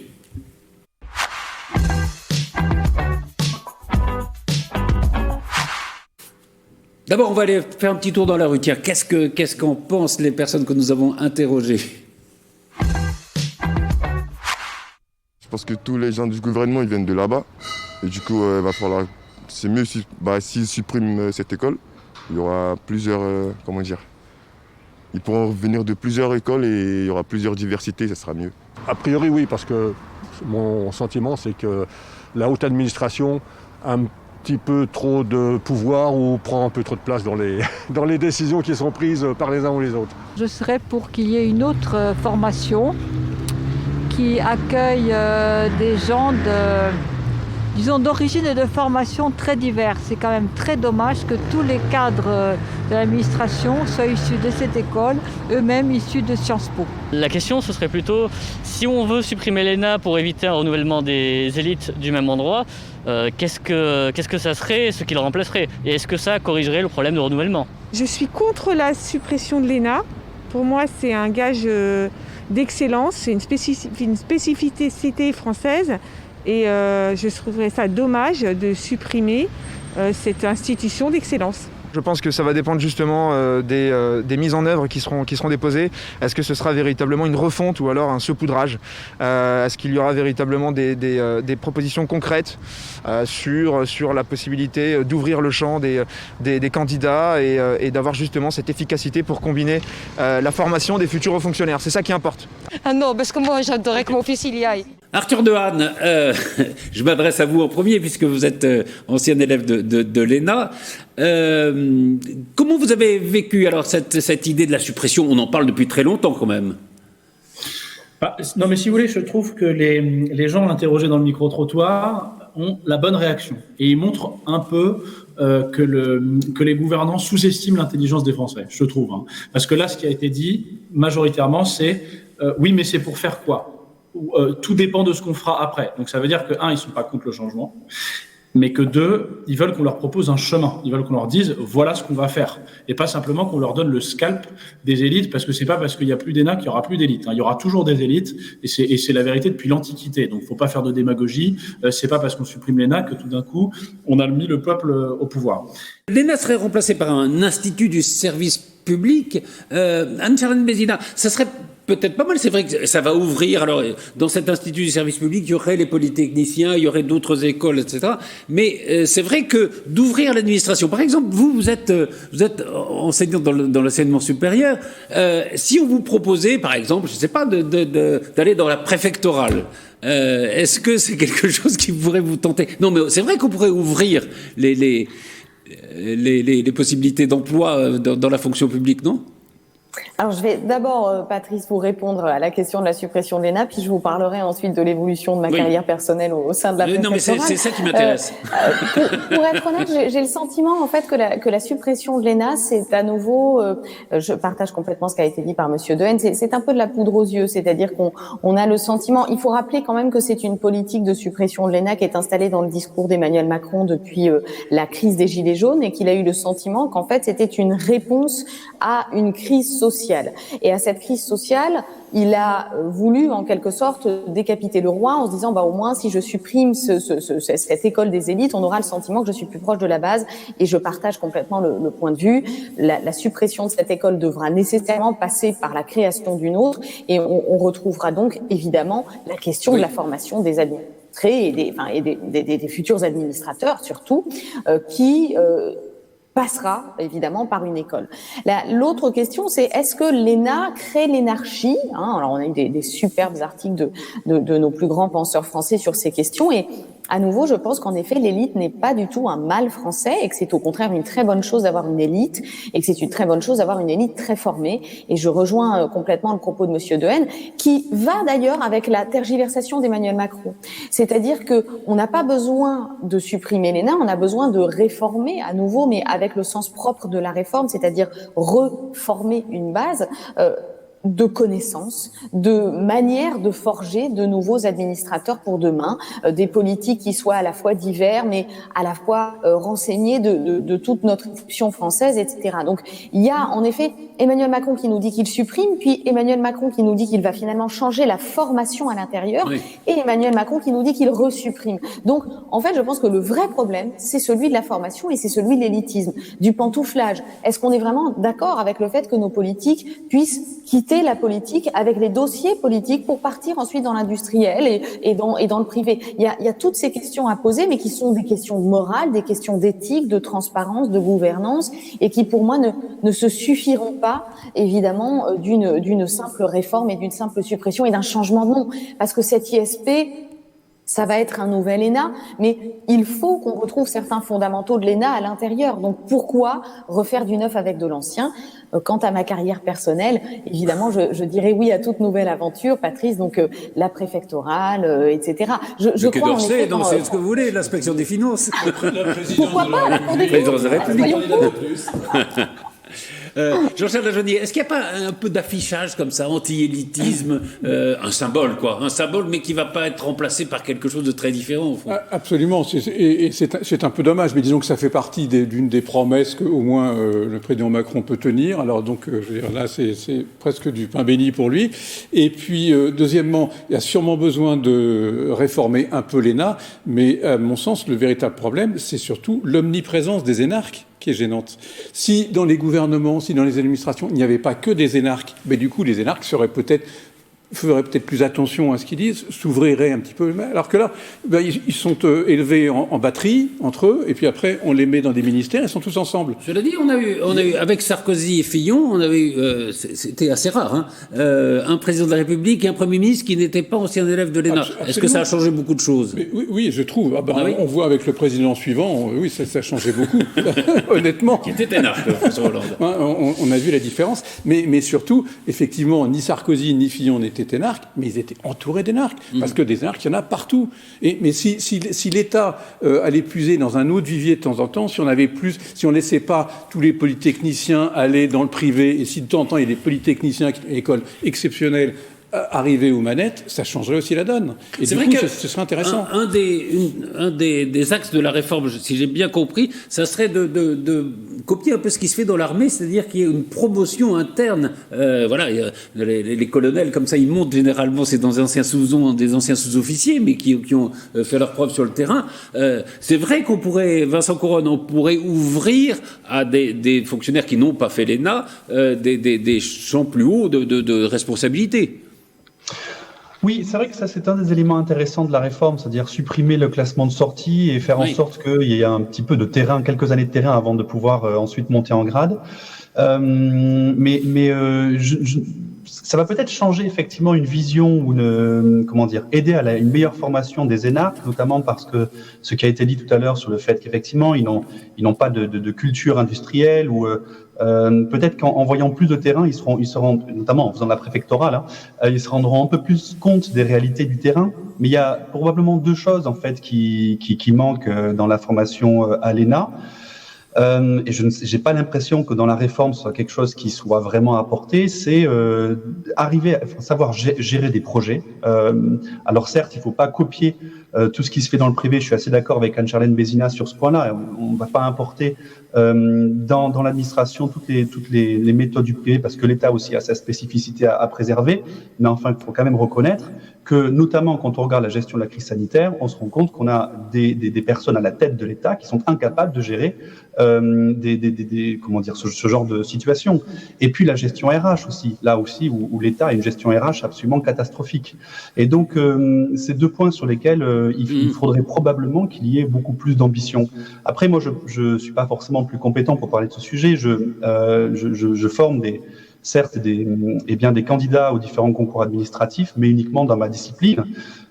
D'abord, on va aller faire un petit tour dans la rue. Tiens, qu'est-ce qu'en pensent les personnes que nous avons interrogées ? Je pense que tous les gens du gouvernement ils viennent de là-bas. Et du coup, va falloir. C'est mieux s'ils suppriment cette école. Il y aura plusieurs. Ils pourront venir de plusieurs écoles et il y aura plusieurs diversités, ça sera mieux. A priori, oui, parce que mon sentiment, c'est que la haute administration a un petit peu trop de pouvoir ou prend un peu trop de place dans les décisions qui sont prises par les uns ou les autres. Je serais pour qu'il y ait une autre formation qui accueille des gens d'origine et de formation très diverses. C'est quand même très dommage que tous les cadres de l'administration soient issus de cette école, eux-mêmes issus de Sciences Po. La question, ce serait plutôt, si on veut supprimer l'ENA pour éviter un renouvellement des élites du même endroit, qu'est-ce que ça serait, ce qui le remplacerait ? Et est-ce que ça corrigerait le problème de renouvellement ? Je suis contre la suppression de l'ENA. Pour moi, c'est un gage d'excellence, c'est une spécificité française. Et je trouverais ça dommage de supprimer cette institution d'excellence. Je pense que ça va dépendre justement des mises en œuvre qui seront déposées. Est-ce que ce sera véritablement une refonte ou alors un saupoudrage ? Est-ce qu'il y aura véritablement des propositions concrètes sur la possibilité d'ouvrir le champ des candidats et d'avoir justement cette efficacité pour combiner la formation des futurs hauts fonctionnaires ? C'est ça qui importe. Ah non, parce que moi j'adorerais que mon fils il y aille. Arthur Dehaene, je m'adresse à vous en premier puisque vous êtes ancien élève de l'ENA. Comment vous avez vécu alors cette idée de la suppression ? On en parle depuis très longtemps quand même. Non mais si vous voulez, je trouve que les gens interrogés dans le micro-trottoir ont la bonne réaction. Et ils montrent un peu que les gouvernants sous-estiment l'intelligence des Français, je trouve. Hein. Parce que là, ce qui a été dit majoritairement, c'est oui, mais c'est pour faire quoi ? Tout dépend de ce qu'on fera après. Donc ça veut dire que, un, ils sont pas contre le changement, mais que deux, ils veulent qu'on leur propose un chemin. Ils veulent qu'on leur dise, voilà ce qu'on va faire. Et pas simplement qu'on leur donne le scalp des élites, parce que c'est pas parce qu'il y a plus d'ENA qu'il y aura plus d'élites. Il y aura toujours des élites, et c'est la vérité depuis l'Antiquité. Donc faut pas faire de démagogie. C'est pas parce qu'on supprime l'ENA que tout d'un coup, on a mis le peuple au pouvoir. L'ENA serait remplacée par un institut du service public. Anne-Charlène Bézina, ça serait peut-être pas mal, c'est vrai que ça va ouvrir. Alors, dans cet institut du service public, il y aurait les polytechniciens, il y aurait d'autres écoles, etc. Mais c'est vrai que d'ouvrir l'administration, par exemple, vous êtes enseignant dans l'enseignement supérieur. Si on vous proposait, par exemple, je ne sais pas, d'aller dans la préfectorale, est-ce que c'est quelque chose qui pourrait vous tenter ? Non, mais c'est vrai qu'on pourrait ouvrir les possibilités d'emploi dans la fonction publique, non ? Alors, je vais d'abord, Patrice, vous répondre à la question de la suppression de l'ENA, puis je vous parlerai ensuite de l'évolution de ma carrière personnelle au sein de la préfectorale. Non, mais c'est ça qui m'intéresse. Pour être honnête, j'ai le sentiment, en fait, que la suppression de l'ENA, c'est à nouveau, je partage complètement ce qui a été dit par Monsieur Dehaene, c'est un peu de la poudre aux yeux, c'est-à-dire qu'on a le sentiment, il faut rappeler quand même que c'est une politique de suppression de l'ENA qui est installée dans le discours d'Emmanuel Macron depuis la crise des Gilets jaunes et qu'il a eu le sentiment qu'en fait, c'était une réponse à une crise sociale. Et à cette crise sociale, il a voulu, en quelque sorte, décapiter le roi en se disant, au moins, si je supprime cette école des élites, on aura le sentiment que je suis plus proche de la base. Et je partage complètement le point de vue. La suppression de cette école devra nécessairement passer par la création d'une autre. Et on retrouvera donc, évidemment, la question de la formation des administrés et des futurs administrateurs, surtout, qui passera évidemment par une école. L'autre question, c'est est-ce que l'ENA crée l'énarchie ? Alors on a eu des superbes articles de nos plus grands penseurs français sur ces questions, et À nouveau, je pense qu'en effet, l'élite n'est pas du tout un mal français et que c'est au contraire une très bonne chose d'avoir une élite et que c'est une très bonne chose d'avoir une élite très formée. Et je rejoins complètement le propos de Monsieur Dehaene, qui va d'ailleurs avec la tergiversation d'Emmanuel Macron. C'est-à-dire que on n'a pas besoin de supprimer l'ENA, on a besoin de réformer à nouveau, mais avec le sens propre de la réforme, c'est-à-dire reformer une base. De connaissances, de manières de forger de nouveaux administrateurs pour demain, des politiques qui soient à la fois divers, mais à la fois renseignés de toute notre institution française, etc. Donc il y a en effet Emmanuel Macron qui nous dit qu'il supprime, puis Emmanuel Macron qui nous dit qu'il va finalement changer la formation à l'intérieur, oui. Et Emmanuel Macron qui nous dit qu'il resupprime. Donc en fait, je pense que le vrai problème, c'est celui de la formation et c'est celui de l'élitisme, du pantouflage. Est-ce qu'on est vraiment d'accord avec le fait que nos politiques puissent quitter la politique avec les dossiers politiques pour partir ensuite dans l'industriel et dans le privé. Il y a toutes ces questions à poser, mais qui sont des questions morales, des questions d'éthique, de transparence, de gouvernance, et qui pour moi ne se suffiront pas, évidemment, d'une simple réforme et d'une simple suppression et d'un changement de nom. Parce que cette ISP, ça va être un nouvel ENA, mais il faut qu'on retrouve certains fondamentaux de l'ENA à l'intérieur. Donc pourquoi refaire du neuf avec de l'ancien ? Quant à ma carrière personnelle, évidemment, je dirais oui à toute nouvelle aventure, Patrice, donc la préfectorale, etc. Je crois en effet c'est ce que vous voulez, l'inspection des finances. Pourquoi pas la Cour des comptes de la République. Soyons Jean-Charles Lajoignier, est-ce qu'il n'y a pas un peu d'affichage comme ça, anti-élitisme, un symbole, mais qui ne va pas être remplacé par quelque chose de très différent, au fond? Absolument, c'est un peu dommage, mais disons que ça fait partie d'une des promesses qu'au moins le président Macron peut tenir. Alors donc, je veux dire, là, c'est presque du pain béni pour lui. Et puis, deuxièmement, il y a sûrement besoin de réformer un peu l'ENA, mais à mon sens, le véritable problème, c'est surtout l'omniprésence des énarques qui est gênante. Si dans les gouvernements, si dans les administrations, il n'y avait pas que des énarques, mais du coup, les énarques feraient peut-être plus attention à ce qu'ils disent, s'ouvriraient un petit peu. Alors que là, ils sont élevés en batterie entre eux, et puis après, on les met dans des ministères, ils sont tous ensemble. Cela dit, on a eu avec Sarkozy et Fillon, on avait eu, c'était assez rare, un président de la République et un Premier ministre qui n'étaient pas anciens élèves de l'ENA. Est-ce que ça a changé beaucoup de choses? Mais oui, je trouve. Oui. On voit avec le président suivant, oui, ça a changé beaucoup, honnêtement. Qui était énarque, François Hollande. On a vu la différence, mais surtout, effectivement, ni Sarkozy ni Fillon n'étaient énarques, mais ils étaient entourés d'énarques, parce que des énarques, il y en a partout. Mais si l'État allait puiser dans un autre vivier de temps en temps, si on laissait pas tous les polytechniciens aller dans le privé, et si de temps en temps il y a des polytechniciens qui ont une école exceptionnelle arriver aux manettes, ça changerait aussi la donne. Et c'est du coup, ce serait intéressant. Un des axes de la réforme, si j'ai bien compris, ça serait de copier un peu ce qui se fait dans l'armée, c'est-à-dire qu'il y ait une promotion interne. Les colonels, comme ça, ils montent généralement, c'est dans des anciens sous-officiers, mais qui ont fait leurs preuves sur le terrain. C'est vrai qu'on pourrait, Vincent Couronne, on pourrait ouvrir à des fonctionnaires qui n'ont pas fait l'ENA des champs plus hauts de responsabilité. Oui, c'est vrai que ça, c'est un des éléments intéressants de la réforme, c'est-à-dire supprimer le classement de sortie et faire en sorte qu'il y ait un petit peu de terrain, quelques années de terrain avant de pouvoir ensuite monter en grade. Ça va peut-être changer effectivement une vision ou aider à une meilleure formation des énarques, notamment parce que ce qui a été dit tout à l'heure sur le fait qu'effectivement ils n'ont pas de culture industrielle ou peut-être qu'en voyant plus de terrain, ils se rendent, notamment en faisant de la préfectorale, ils se rendront un peu plus compte des réalités du terrain. Mais il y a probablement deux choses en fait qui manquent dans la formation à l'ENA. Et je n'ai pas l'impression que dans la réforme ce soit quelque chose qui soit vraiment apporté, c'est arriver à savoir gérer des projets. Alors certes, il ne faut pas copier tout ce qui se fait dans le privé, je suis assez d'accord avec Anne-Charlène Bézina sur ce point-là, on ne va pas importer dans l'administration toutes les méthodes du privé, parce que l'État aussi a sa spécificité à préserver, mais enfin il faut quand même reconnaître que notamment quand on regarde la gestion de la crise sanitaire, on se rend compte qu'on a des personnes à la tête de l'État qui sont incapables de gérer ce genre de situation. Et puis la gestion RH aussi, là aussi où l'État a une gestion RH absolument catastrophique. Et donc c'est deux points sur lesquels il faudrait probablement qu'il y ait beaucoup plus d'ambition. Après moi je suis pas forcément plus compétent pour parler de ce sujet, je forme certes des candidats aux différents concours administratifs, mais uniquement dans ma discipline.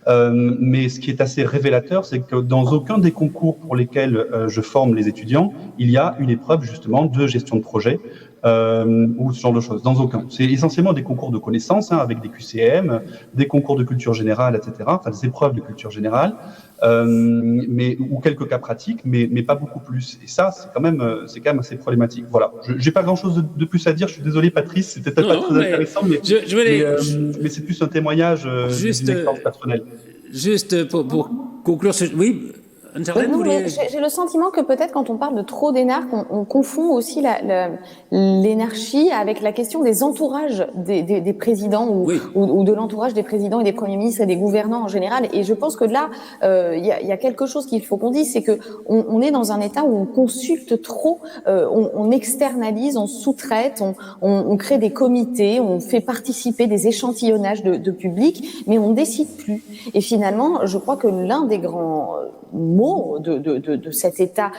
Mais ce qui est assez révélateur, c'est que dans aucun des concours pour lesquels je forme les étudiants, il y a une épreuve justement de gestion de projet ou ce genre de choses. Dans aucun. C'est essentiellement des concours de connaissances, avec des QCM, des concours de culture générale, etc. Enfin, des épreuves de culture générale, ou quelques cas pratiques, mais pas beaucoup plus. Et ça, c'est quand même assez problématique. Voilà. J'ai pas grand-chose de plus à dire. Je suis désolé, Patrice, c'était peut-être pas très intéressant, mais c'est plus un témoignage d'une expérience personnelle. Juste pour conclure, oui. J'ai le sentiment que peut-être quand on parle de trop d'énarques, on confond aussi l'énarchie avec la question des entourages des présidents ou de l'entourage des présidents et des premiers ministres et des gouvernants en général. Et je pense que là, il y a quelque chose qu'il faut qu'on dise, c'est que on est dans un état où on consulte trop, on externalise, on sous-traite, on crée des comités, on fait participer des échantillonnages de public, mais on décide plus. Et finalement, je crois que l'un des grands mots de cet État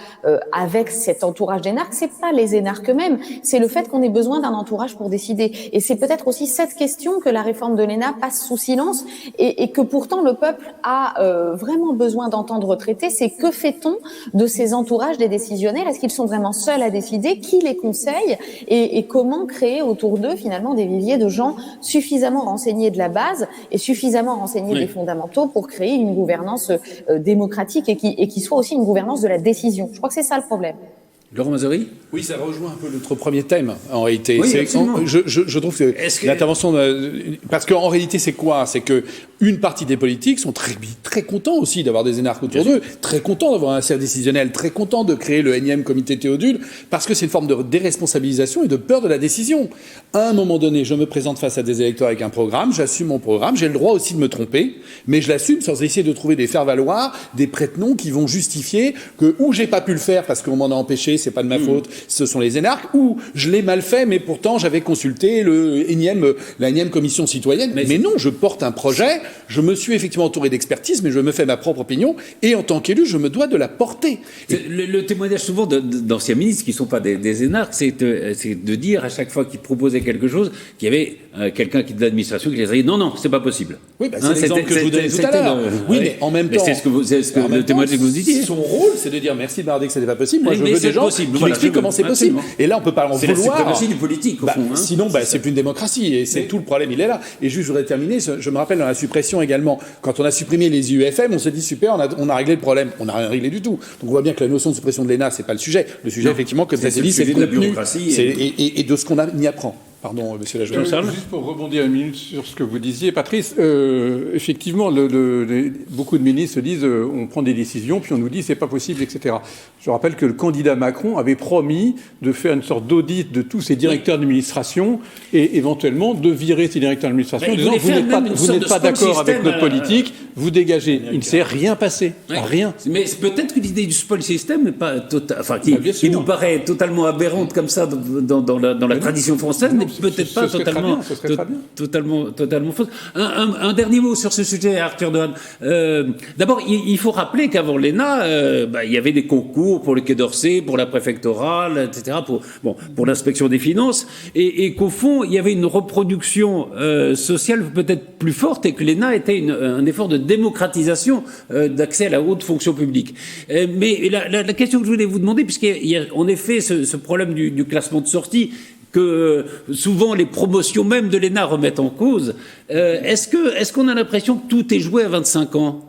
avec cet entourage d'énarques, c'est pas les énarques eux-mêmes, c'est le fait qu'on ait besoin d'un entourage pour décider. Et c'est peut-être aussi cette question que la réforme de l'ENA passe sous silence et que pourtant le peuple a vraiment besoin d'entendre traiter. C'est que fait-on de ces entourages des décisionnaires? Est-ce qu'ils sont vraiment seuls à décider? Qui les conseille? Et comment créer autour d'eux finalement des viviers de gens suffisamment renseignés de la base et suffisamment renseignés des fondamentaux pour créer une gouvernance démocratique et qui soit aussi une gouvernance de la décision. Je crois que c'est ça le problème. Laurent Mazori ? Oui, ça rejoint un peu notre premier thème, en réalité. Oui, je trouve que l'intervention... Parce qu'en réalité, c'est quoi? C'est qu'une partie des politiques sont très contents aussi d'avoir des énarques autour d'eux, très contents d'avoir un cercle décisionnel, très contents de créer le énième comité Théodule, parce que c'est une forme de déresponsabilisation et de peur de la décision. À un moment donné, je me présente face à des électeurs avec un programme, j'assume mon programme, j'ai le droit aussi de me tromper, mais je l'assume sans essayer de trouver des faire-valoir, des prête-noms qui vont justifier que ou j'ai pas pu le faire parce qu'on m'en a empêché, c'est pas de ma faute, ce sont les énarques, ou je l'ai mal fait, mais pourtant j'avais consulté la énième commission citoyenne. Mais non, je porte un projet, je me suis effectivement entouré d'expertise, mais je me fais ma propre opinion, et en tant qu'élu, je me dois de la porter. Le témoignage souvent d'anciens ministres qui ne sont pas des énarques, c'est de dire à chaque fois qu'ils proposaient quelque chose, qu'il y avait quelqu'un de l'administration qui les a dit non, c'est pas possible. Oui, c'est l'exemple que je vous donnais tout à l'heure. Oui, mais en même temps... c'est ce que le témoignage que vous disiez. Son rôle, c'est de dire merci de m'avoir dit que c'était pas possible, moi je veux des gens qui m'expliquent comment c'est possible. Et là, on peut pas en vouloir. C'est la suprématie du politique, au fond. Sinon, c'est plus une démocratie, et c'est tout le problème, il est là. Et juste, je voudrais terminer, je me rappelle dans la suppression également, quand on a supprimé les IUFM, on s'est dit super, on a réglé le problème. On n'a rien réglé du tout. Donc on voit bien que la notion de suppression de l'ENA, c'est pas le sujet. Le sujet, effectivement, comme ça s'est dit, c'est le contenu et de ce qu'on y apprend. Pardon, monsieur Lajoie. Juste pour rebondir une minute sur ce que vous disiez, Patrice, effectivement, beaucoup de ministres se disent on prend des décisions, puis on nous dit c'est pas possible, etc. Je rappelle que le candidat Macron avait promis de faire une sorte d'audit de tous ses directeurs d'administration et éventuellement de virer ces directeurs d'administration en disant vous n'êtes pas d'accord avec notre politique, vous dégagez. Il ne s'est rien passé. Rien. Mais peut-être que l'idée du spoil system n'est pas qui nous paraît totalement aberrante comme ça dans la tradition française, n'est peut-être pas totalement fausse. Un dernier mot sur ce sujet, Arthur Dehaene. D'abord, il faut rappeler qu'avant l'ENA, il y avait des concours pour le Quai d'Orsay, pour la préfectorale, etc., pour l'inspection des finances, et qu'au fond, il y avait une reproduction sociale peut-être plus forte, et que l'ENA était un effort de démocratisation d'accès à la haute fonction publique. Mais la question que je voulais vous demander, puisqu'il y a en effet ce problème du classement de sortie, que souvent les promotions même de l'ENA remettent en cause, est-ce qu'on a l'impression que tout est joué à 25 ans ?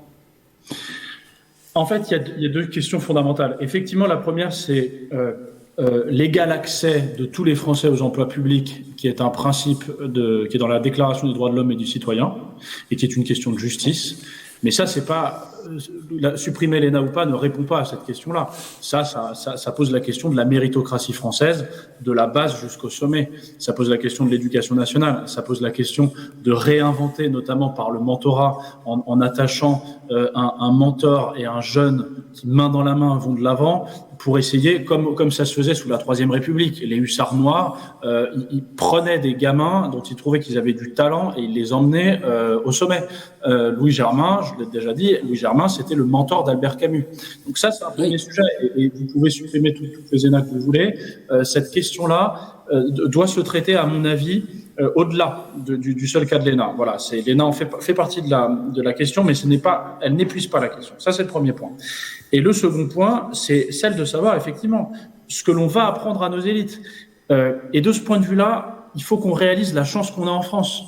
En fait, il y a deux questions fondamentales. Effectivement, la première, c'est l'égal accès de tous les Français aux emplois publics, qui est un principe qui est dans la Déclaration des droits de l'homme et du citoyen, et qui est une question de justice. Mais ça, c'est pas supprimer l'ENA ou pas ne répond pas à cette question-là. Ça pose la question de la méritocratie française, de la base jusqu'au sommet. Ça pose la question de l'éducation nationale. Ça pose la question de réinventer, notamment par le mentorat, en attachant un mentor et un jeune qui, main dans la main, vont de l'avant, pour essayer, comme ça se faisait sous la Troisième République. Les hussards noirs, ils prenaient des gamins dont ils trouvaient qu'ils avaient du talent et ils les emmenaient au sommet. Louis Germain, je l'ai déjà dit, Germain, c'était le mentor d'Albert Camus. Donc ça, c'est un premier sujet, et vous pouvez supprimer toutes les ENA que vous voulez. Cette question-là doit se traiter, à mon avis, au-delà du seul cas de l'ENA. Voilà, l'ENA en fait partie de la question, mais elle n'épuise pas la question. Ça, c'est le premier point. Et le second point, c'est celle de savoir, effectivement, ce que l'on va apprendre à nos élites. Et de ce point de vue-là, il faut qu'on réalise la chance qu'on a en France.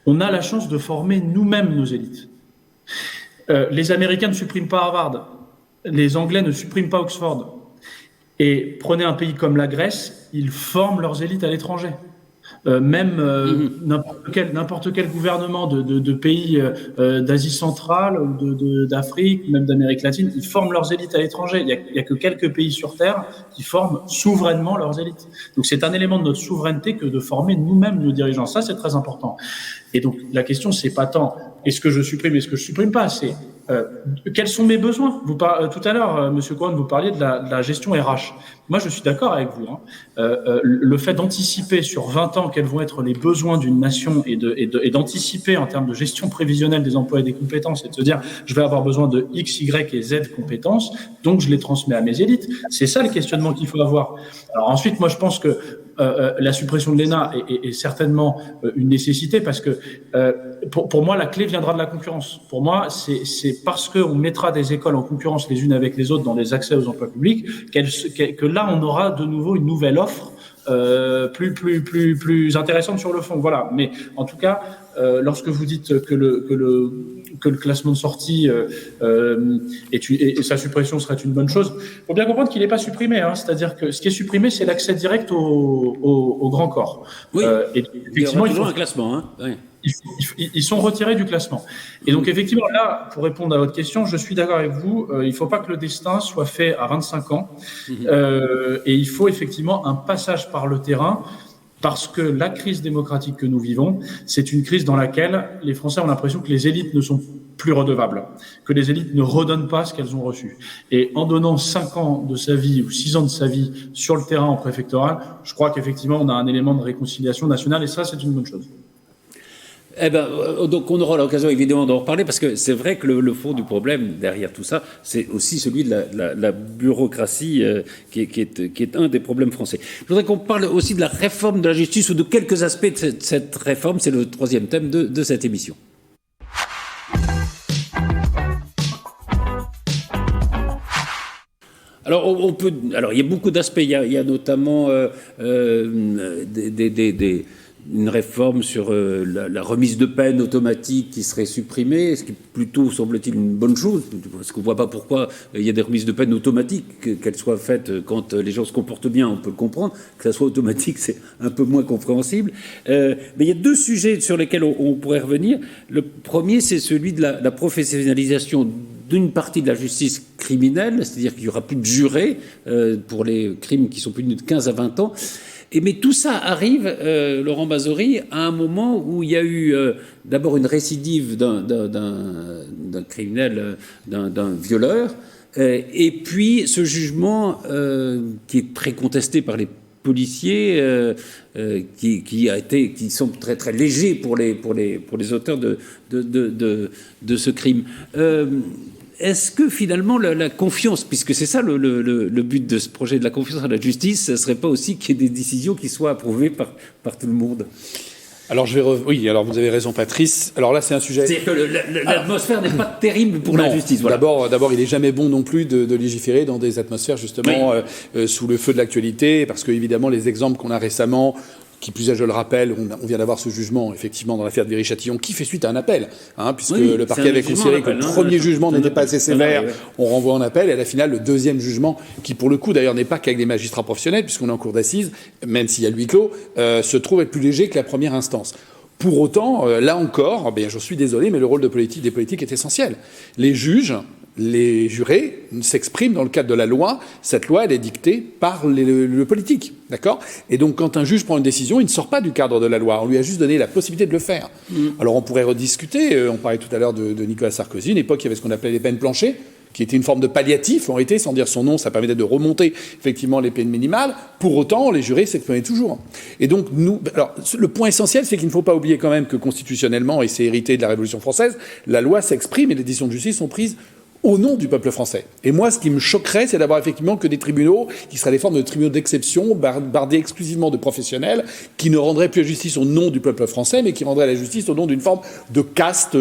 On a la chance de former nous-mêmes nos élites. Les Américains ne suppriment pas Harvard. Les Anglais ne suppriment pas Oxford. Et prenez un pays comme la Grèce, ils forment leurs élites à l'étranger. N'importe quel gouvernement de pays d'Asie centrale ou d'Afrique, même d'Amérique latine, ils forment leurs élites à l'étranger. Il y a que quelques pays sur Terre qui forment souverainement leurs élites. Donc c'est un élément de notre souveraineté que de former nous-mêmes nos dirigeants. Ça, c'est très important. Et donc la question, c'est pas tant est-ce que je supprime, est-ce que je supprime pas, c'est quels sont mes besoins. Tout à l'heure, Monsieur Cohen, vous parliez de la gestion RH. Moi, je suis d'accord avec vous. Le fait d'anticiper sur 20 ans quels vont être les besoins d'une nation et d'anticiper en termes de gestion prévisionnelle des emplois et des compétences et de se dire je vais avoir besoin de X, Y et Z compétences, donc je les transmets à mes élites. C'est ça le questionnement qu'il faut avoir. Alors ensuite, moi, je pense que la suppression de l'ENA est certainement une nécessité parce que pour moi, la clé viendra de la concurrence. Pour moi, c'est parce qu'on mettra des écoles en concurrence les unes avec les autres dans les accès aux emplois publics que là, on aura de nouveau une nouvelle offre plus intéressante sur le fond. Voilà. Mais en tout cas, lorsque vous dites que le classement de sortie et sa suppression serait une bonne chose, il faut bien comprendre qu'il n'est pas supprimé. C'est-à-dire que ce qui est supprimé, c'est l'accès direct au grand corps. Oui. Et effectivement, il faut un classement. Oui. Ils sont retirés du classement. Et donc, effectivement, là, pour répondre à votre question, je suis d'accord avec vous. Il ne faut pas que le destin soit fait à 25 ans. Et il faut effectivement un passage par le terrain parce que la crise démocratique que nous vivons, c'est une crise dans laquelle les Français ont l'impression que les élites ne sont plus redevables, que les élites ne redonnent pas ce qu'elles ont reçu. Et en donnant 5 ans de sa vie ou 6 ans de sa vie sur le terrain en préfectoral, je crois qu'effectivement, on a un élément de réconciliation nationale et ça, c'est une bonne chose. Donc on aura l'occasion évidemment d'en reparler parce que c'est vrai que le fond du problème derrière tout ça, c'est aussi celui de la bureaucratie qui est un des problèmes français. Je voudrais qu'on parle aussi de la réforme de la justice ou de quelques aspects de cette réforme. C'est le troisième thème de cette émission. Alors il y a beaucoup d'aspects. Il y a notamment une réforme sur la remise de peine automatique qui serait supprimée, ce qui est plutôt, semble-t-il, une bonne chose, parce qu'on ne voit pas pourquoi il y a des remises de peine automatiques, qu'elles soient faites quand les gens se comportent bien, on peut le comprendre, que ça soit automatique, c'est un peu moins compréhensible. Mais il y a deux sujets sur lesquels on pourrait revenir. Le premier, c'est celui de la professionnalisation d'une partie de la justice criminelle, c'est-à-dire qu'il n'y aura plus de jurés pour les crimes qui sont plus de 15 à 20 ans. Mais tout ça arrive, Laurent Bazory, à un moment où il y a eu d'abord une récidive d'un criminel, d'un violeur, et puis ce jugement qui est très contesté par les policiers, qui sont très très légers pour les auteurs de ce crime. Est-ce que finalement la confiance, puisque c'est ça le but de ce projet de la confiance à la justice, ce ne serait pas aussi qu'il y ait des décisions qui soient approuvées par tout le monde ? Alors oui, alors vous avez raison, Patrice. Alors là, c'est un sujet. C'est-à-dire que l'atmosphère n'est pas terrible pour la justice. Voilà. D'abord, il n'est jamais bon non plus de légiférer dans des atmosphères justement sous le feu de l'actualité, parce que évidemment les exemples qu'on a récemment. Qui plus est, je le rappelle, on vient d'avoir ce jugement, effectivement, dans l'affaire de Viry-Châtillon, qui fait suite à un appel, puisque le parquet avait considéré que le premier jugement n'était pas assez sévère, on renvoie en appel, et à la finale, le deuxième jugement, qui pour le coup, d'ailleurs, n'est pas qu'avec des magistrats professionnels, puisqu'on est en cour d'assises, même s'il y a le huis clos, se trouve être plus léger que la première instance. Pour autant, là encore, je suis désolé, mais le rôle des politiques est essentiel. Les juges, les jurés s'expriment dans le cadre de la loi. Cette loi, elle est dictée par le politique, d'accord ? Et donc, quand un juge prend une décision, il ne sort pas du cadre de la loi. On lui a juste donné la possibilité de le faire. Alors, on pourrait rediscuter. On parlait tout à l'heure de Nicolas Sarkozy. À une époque, il y avait ce qu'on appelait les peines planchées, qui était une forme de palliatif, en réalité, sans dire son nom, ça permettait de remonter effectivement les peines minimales. Pour autant, les jurés s'exprimaient toujours. Et donc, le point essentiel, c'est qu'il ne faut pas oublier quand même que constitutionnellement, et c'est hérité de la Révolution française, la loi s'exprime et les décisions de justice sont prises au nom du peuple français. Et moi, ce qui me choquerait, c'est d'avoir effectivement que des tribunaux qui seraient des formes de tribunaux d'exception, bardés exclusivement de professionnels, qui ne rendraient plus la justice au nom du peuple français, mais qui rendraient la justice au nom d'une forme de caste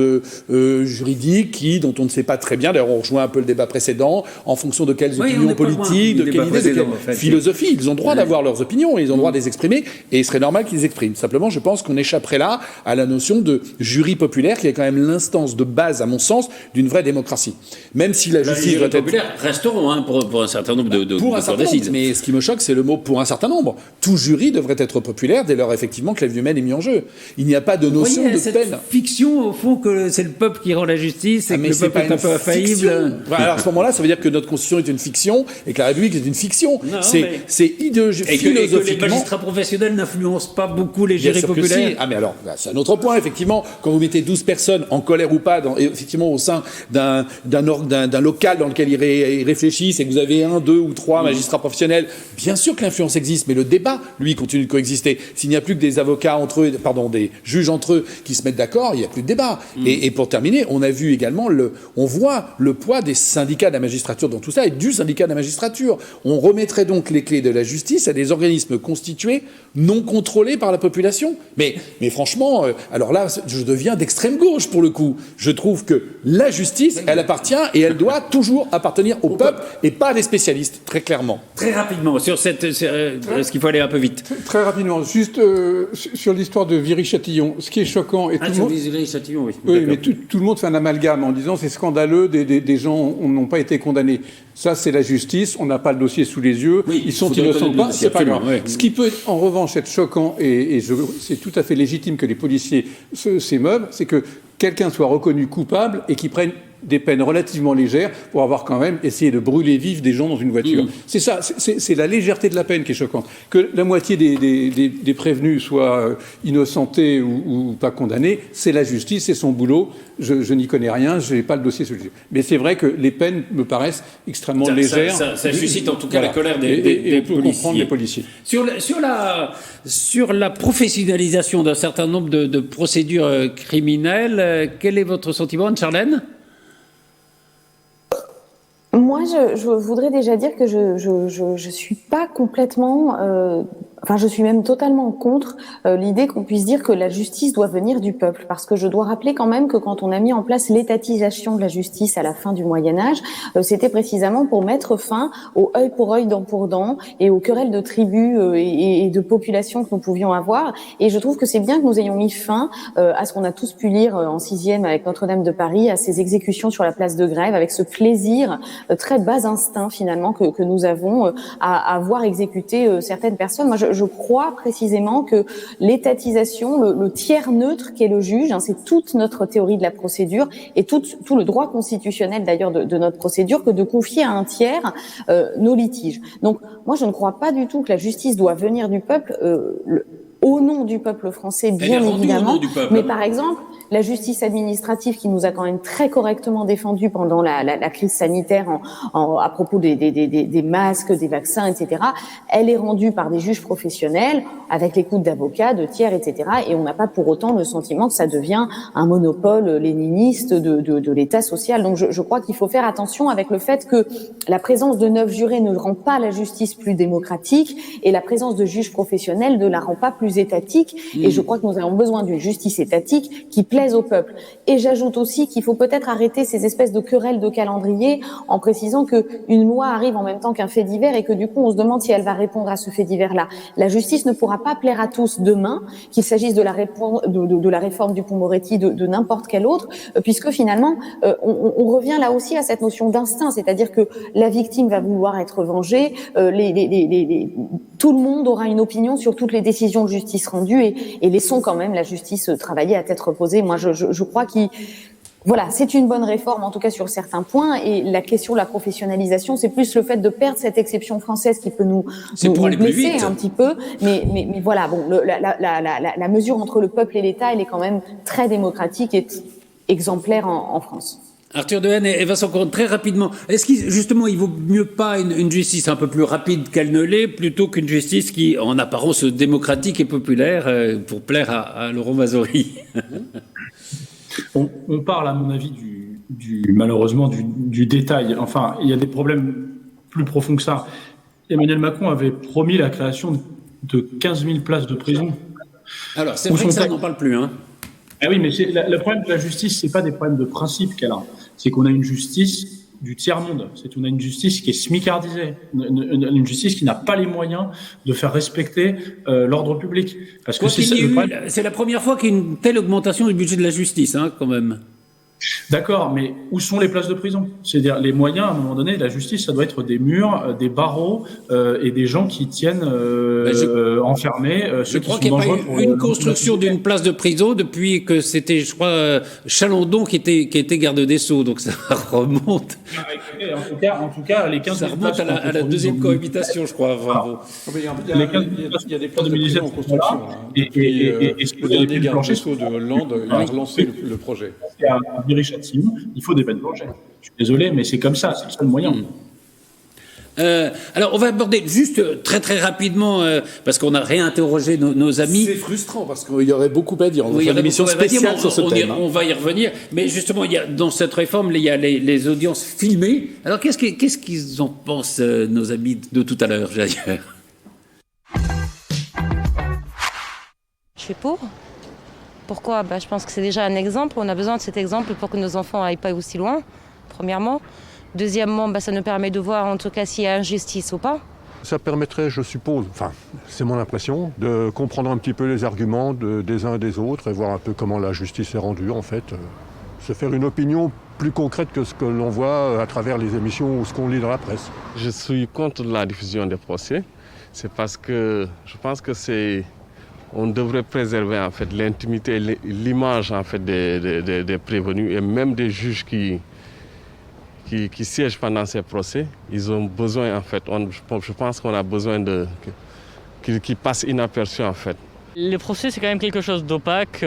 juridique dont on ne sait pas très bien, d'ailleurs on rejoint un peu le débat précédent, en fonction de quelles opinions politiques, de quelle idée, de quelle philosophie. Ils ont droit d'avoir leurs opinions, et ils ont droit de les exprimer, et il serait normal qu'ils les expriment. Simplement, je pense qu'on échapperait là à la notion de jury populaire, qui est quand même l'instance de base, à mon sens, d'une vraie démocratie. Même si la justice doit être... populaires resteront pour un certain nombre de corps d'assises. Mais ce qui me choque, c'est le mot « pour un certain nombre ». Tout jury devrait être populaire dès lors, effectivement, que la vie humaine est mise en jeu. Il n'y a pas de notion de cette peine. Fiction, au fond, que c'est le peuple qui rend la justice et que le peuple est un peu infaillible. Alors à ce moment-là, ça veut dire que notre Constitution est une fiction et que la République est une fiction. C'est idéologiquement... Et que les magistrats professionnels n'influencent pas beaucoup les jurys populaires. Si. Ah mais alors, c'est un autre point, effectivement. Quand vous mettez 12 personnes, en colère ou pas, effectivement au sein d'un local dans lequel ils réfléchissent et que vous avez 1, 2 ou 3 magistrats professionnels, bien sûr que l'influence existe, mais le débat, lui, continue de coexister. S'il n'y a plus que des avocats entre eux, des juges entre eux qui se mettent d'accord, il n'y a plus de débat. Et pour terminer, on a vu également on voit le poids des syndicats de la magistrature dans tout ça et du syndicat de la magistrature. On remettrait donc les clés de la justice à des organismes constitués, non contrôlés par la population. Mais franchement, alors là, je deviens d'extrême gauche pour le coup. Je trouve que la justice, elle appartient et elle doit toujours appartenir au peuple et pas à des spécialistes, très clairement. Très rapidement, est-ce qu'il faut aller un peu vite? Très rapidement, juste sur l'histoire de Viry-Châtillon, ce qui est choquant... Et Viry-Châtillon, oui. Oui, mais tout le monde fait un amalgame en disant c'est scandaleux, des gens n'ont pas été condamnés. Ça, c'est la justice, on n'a pas le dossier sous les yeux, ils sont innocents ou pas, c'est pas grave. Ouais. Ce qui peut en revanche être choquant, et c'est tout à fait légitime que les policiers s'émeuvent, c'est que quelqu'un soit reconnu coupable et qu'il prenne des peines relativement légères pour avoir quand même essayé de brûler vifs des gens dans une voiture. C'est ça, c'est la légèreté de la peine qui est choquante. Que la moitié des prévenus soient innocentés ou pas condamnés, c'est la justice, c'est son boulot. Je n'y connais rien, je n'ai pas le dossier sous les yeux. Mais c'est vrai que les peines me paraissent extrêmement légères. Ça suscite en tout cas la colère des policiers. Sur la professionnalisation d'un certain nombre de procédures criminelles, quel est votre sentiment, Anne-Charlène ? Moi, je voudrais déjà dire que je suis pas complètement, je suis même totalement contre l'idée qu'on puisse dire que la justice doit venir du peuple, parce que je dois rappeler quand même que quand on a mis en place l'étatisation de la justice à la fin du Moyen-Âge, c'était précisément pour mettre fin au œil pour œil, dent pour dent, et aux querelles de tribus et de populations que nous pouvions avoir. Et je trouve que c'est bien que nous ayons mis fin à ce qu'on a tous pu lire en 6e avec Notre-Dame de Paris, à ces exécutions sur la place de Grève, avec ce plaisir très bas instinct finalement que nous avons à voir exécuter certaines personnes. Moi, je crois précisément que l'étatisation, le tiers neutre qu'est le juge, c'est toute notre théorie de la procédure et tout le droit constitutionnel d'ailleurs de notre procédure, que de confier à un tiers nos litiges. Donc moi, je ne crois pas du tout que la justice doit venir du peuple. Au nom du peuple français, bien évidemment, mais par exemple, la justice administrative qui nous a quand même très correctement défendu pendant la crise sanitaire à propos des masques, des vaccins, etc., elle est rendue par des juges professionnels avec l'écoute d'avocats, de tiers, etc., et on n'a pas pour autant le sentiment que ça devient un monopole léniniste de l'État social. Donc je crois qu'il faut faire attention avec le fait que la présence de 9 jurés ne rend pas la justice plus démocratique et la présence de juges professionnels ne la rend pas plus étatique, et je crois que nous avons besoin d'une justice étatique qui plaise au peuple. Et j'ajoute aussi qu'il faut peut-être arrêter ces espèces de querelles de calendrier en précisant que une loi arrive en même temps qu'un fait divers et que du coup on se demande si elle va répondre à ce fait divers-là. La justice ne pourra pas plaire à tous demain, qu'il s'agisse de la réforme du Pont-Moretti, de n'importe quelle autre, puisque finalement on revient là aussi à cette notion d'instinct, c'est-à-dire que la victime va vouloir être vengée, tout le monde aura une opinion sur toutes les décisions de justice rendues et laissons quand même la justice travailler à tête reposée. Moi, je crois voilà, c'est une bonne réforme, en tout cas sur certains points, et la question de la professionnalisation, c'est plus le fait de perdre cette exception française qui peut nous blesser un petit peu, mais voilà, bon, la mesure entre le peuple et l'État, elle est quand même très démocratique et exemplaire en France. Arthur Dehaene et Vincent Couronne, très rapidement, est-ce qu'il justement il vaut mieux pas une justice un peu plus rapide qu'elle ne l'est, plutôt qu'une justice qui, en apparence démocratique et populaire, pour plaire à Laurent Mazory? On parle, à mon avis, malheureusement du détail. Enfin, il y a des problèmes plus profonds que ça. Emmanuel Macron avait promis la création de 15 000 places de prison. Alors, c'est vrai que ça, on n'en parle plus, hein. Ah oui, mais le problème de la justice, c'est pas des problèmes de principe qu'elle a. C'est qu'on a une justice du tiers-monde. On a une justice qui est smicardisée. Une justice qui n'a pas les moyens de faire respecter l'ordre public. Parce que c'est la première fois qu'il y a une telle augmentation du budget de la justice, hein, quand même. D'accord, mais où sont les places de prison? C'est-à-dire, les moyens, à un moment donné, la justice, ça doit être des murs, des barreaux et des gens qui tiennent enfermés. Je crois qu'il n'y a pas eu une construction d'une place de prison depuis que c'était, je crois, Chalandon qui était garde des Sceaux, donc ça remonte. En tout cas, les 15 ça remonte à la deuxième cohabitation, je crois. Il y a des places de prison en construction. Et le dernier garde des Sceaux de Hollande, il a relancé le projet. Il faut des peines planchères. Je suis désolé, mais c'est comme ça, c'est le seul moyen. Alors, on va aborder juste très très rapidement, parce qu'on a réinterrogé nos amis. C'est frustrant, parce qu'il y aurait beaucoup à dire. On va faire une émission spéciale sur ce thème. On va y revenir. Mais justement, dans cette réforme, il y a les audiences filmées. Alors, qu'est-ce qu'ils en pensent, nos amis de tout à l'heure, d'ailleurs? Je suis pour. Pourquoi? Je pense que c'est déjà un exemple. On a besoin de cet exemple pour que nos enfants n'aillent pas aussi loin, premièrement. Deuxièmement, ça nous permet de voir en tout cas s'il y a injustice ou pas. Ça permettrait, je suppose, enfin c'est mon impression, de comprendre un petit peu les arguments des uns et des autres et voir un peu comment la justice est rendue en fait. Se faire une opinion plus concrète que ce que l'on voit à travers les émissions ou ce qu'on lit dans la presse. Je suis contre la diffusion des procès. C'est parce que je pense que on devrait préserver en fait l'intimité et l'image en fait des prévenus et même des juges qui siègent pendant ces procès. Ils ont besoin en fait, je pense qu'on a besoin qu'ils passent inaperçus en fait. Les procès c'est quand même quelque chose d'opaque.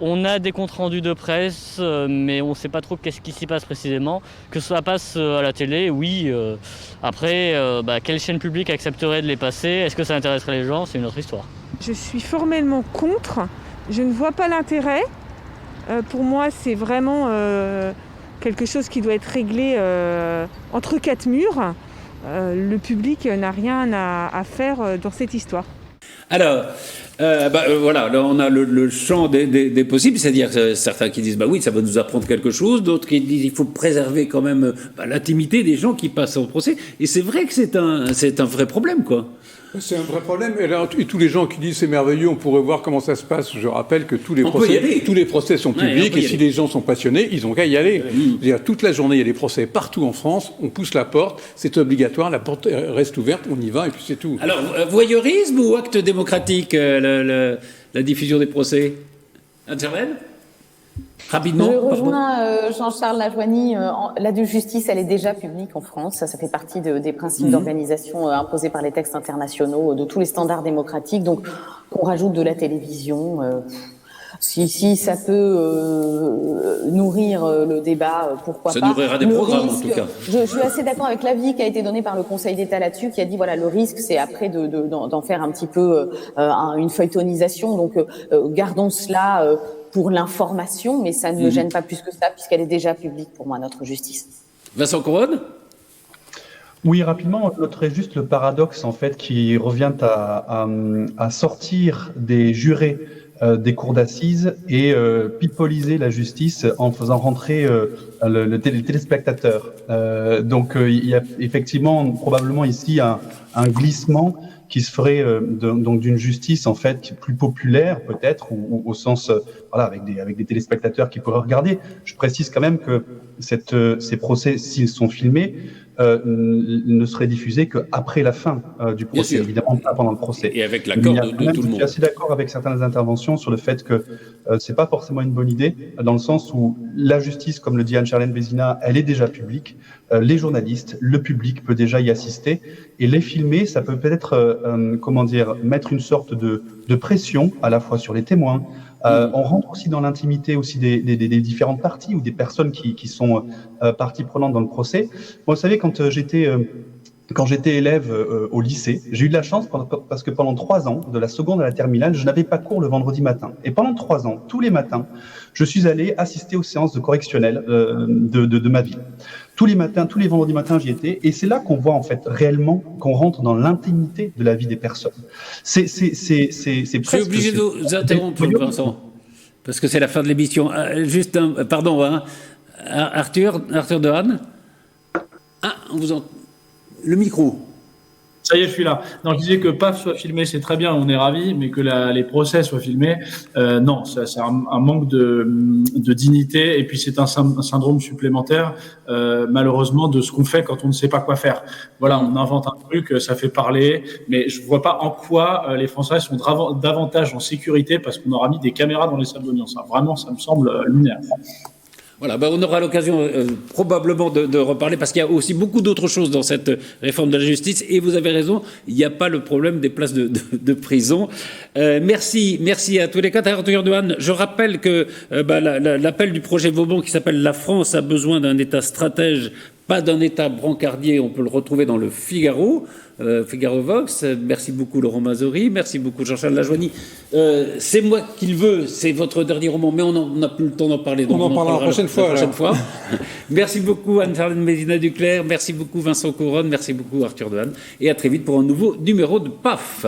On a des comptes rendus de presse, mais on ne sait pas trop qu'est-ce qui s'y passe précisément. Que ça passe à la télé, oui. Après, quelle chaîne publique accepterait de les passer? Est-ce que ça intéresserait les gens? C'est une autre histoire. Je suis formellement contre. Je ne vois pas l'intérêt. Pour moi, c'est vraiment quelque chose qui doit être réglé entre quatre murs. Le public n'a rien à faire dans cette histoire. Alors, voilà, là on a le champ des possibles, c'est-à-dire certains qui disent oui, ça va nous apprendre quelque chose, d'autres qui disent il faut préserver quand même l'intimité des gens qui passent au procès. Et c'est vrai que c'est un vrai problème, quoi. C'est un vrai problème. Et tous les gens qui disent c'est merveilleux, on pourrait voir comment ça se passe. Je rappelle que tous les procès sont publics et si les gens sont passionnés, ils ont qu'à y aller. C'est-à-dire, toute la journée, il y a des procès partout en France. On pousse la porte, c'est obligatoire, la porte reste ouverte, on y va et puis c'est tout. Alors, voyeurisme ou acte démocratique, la diffusion des procès? Intervenne rapidement. Je rejoins Jean-Charles Lajoigny. La justice, elle est déjà publique en France. Ça fait partie des principes d'organisation imposés par les textes internationaux, de tous les standards démocratiques. Donc, qu'on rajoute de la télévision. Si ça peut nourrir le débat, pourquoi pas. Ça nourrira des programmes, en tout cas. Je suis assez d'accord avec l'avis qui a été donné par le Conseil d'État là-dessus, qui a dit le risque, c'est après d'en faire un petit peu une feuilletonisation. Donc, gardons cela pour l'information, mais ça ne me gêne pas plus que ça, puisqu'elle est déjà publique pour moi, notre justice. Vincent Couronne? Oui, rapidement, je noterai juste le paradoxe, en fait, qui revient à sortir des jurés des cours d'assises et pipoliser la justice en faisant rentrer les téléspectateurs. Donc, il y a effectivement probablement ici un glissement qui se ferait donc d'une justice en fait plus populaire peut-être ou au sens avec des téléspectateurs qui pourraient regarder. Je précise quand même que ces procès, s'ils sont filmés, ne seraient diffusés qu'après la fin du procès, évidemment pas pendant le procès. Et avec l'accord de tout le monde. Je suis assez d'accord avec certaines interventions sur le fait que c'est pas forcément une bonne idée, dans le sens où la justice, comme le dit Anne-Charlène Bézina, elle est déjà publique. Les journalistes, le public peut déjà y assister, et les filmer, ça peut peut-être, mettre une sorte de pression à la fois sur les témoins. On rentre aussi dans l'intimité aussi des différentes parties ou des personnes qui sont parties prenantes dans le procès. Moi, vous savez, quand j'étais quand j'étais élève au lycée. J'ai eu de la chance parce que pendant 3 ans, de la seconde à la terminale, je n'avais pas cours le vendredi matin. Et pendant 3 ans, tous les matins, je suis allé assister aux séances de correctionnel de ma ville. Tous les matins, tous les vendredis matins, j'y étais. Et c'est là qu'on voit, en fait, réellement, qu'on rentre dans l'intimité de la vie des personnes. C'est presque... Je suis obligé de vous interrompre, Vincent, parce que c'est la fin de l'émission. Juste un... Pardon, hein. Arthur Dehaene. Ah, on vous entend. Le micro. Ça y est, je suis là. Donc, je disais que PAF soit filmé, c'est très bien, on est ravis, mais que les procès soient filmés, non, c'est un manque de dignité, et puis c'est un syndrome supplémentaire, malheureusement, de ce qu'on fait quand on ne sait pas quoi faire. Voilà, on invente un truc, ça fait parler, mais je vois pas en quoi les Français sont davantage en sécurité parce qu'on aura mis des caméras dans les salles d'audience. Vraiment, ça me semble lunaire. Voilà, on aura l'occasion probablement de reparler parce qu'il y a aussi beaucoup d'autres choses dans cette réforme de la justice et vous avez raison, il n'y a pas le problème des places de prison. Merci à tous les quatre. Arthur Dehaene, je rappelle que l'appel du projet Vauban qui s'appelle « La France a besoin d'un État stratège, pas d'un État brancardier », on peut le retrouver dans le Figaro Vox. Merci beaucoup Laurent Mazori, merci beaucoup Jean-Charles Lajoigny. C'est moi qui le veux, c'est votre dernier roman, mais on n'a plus le temps d'en parler. Donc on en parlera la prochaine fois. Merci beaucoup Anne-Charlène Mézina-Duclerc, merci beaucoup Vincent Couronne, merci beaucoup Arthur Dehaene, et à très vite pour un nouveau numéro de PAF.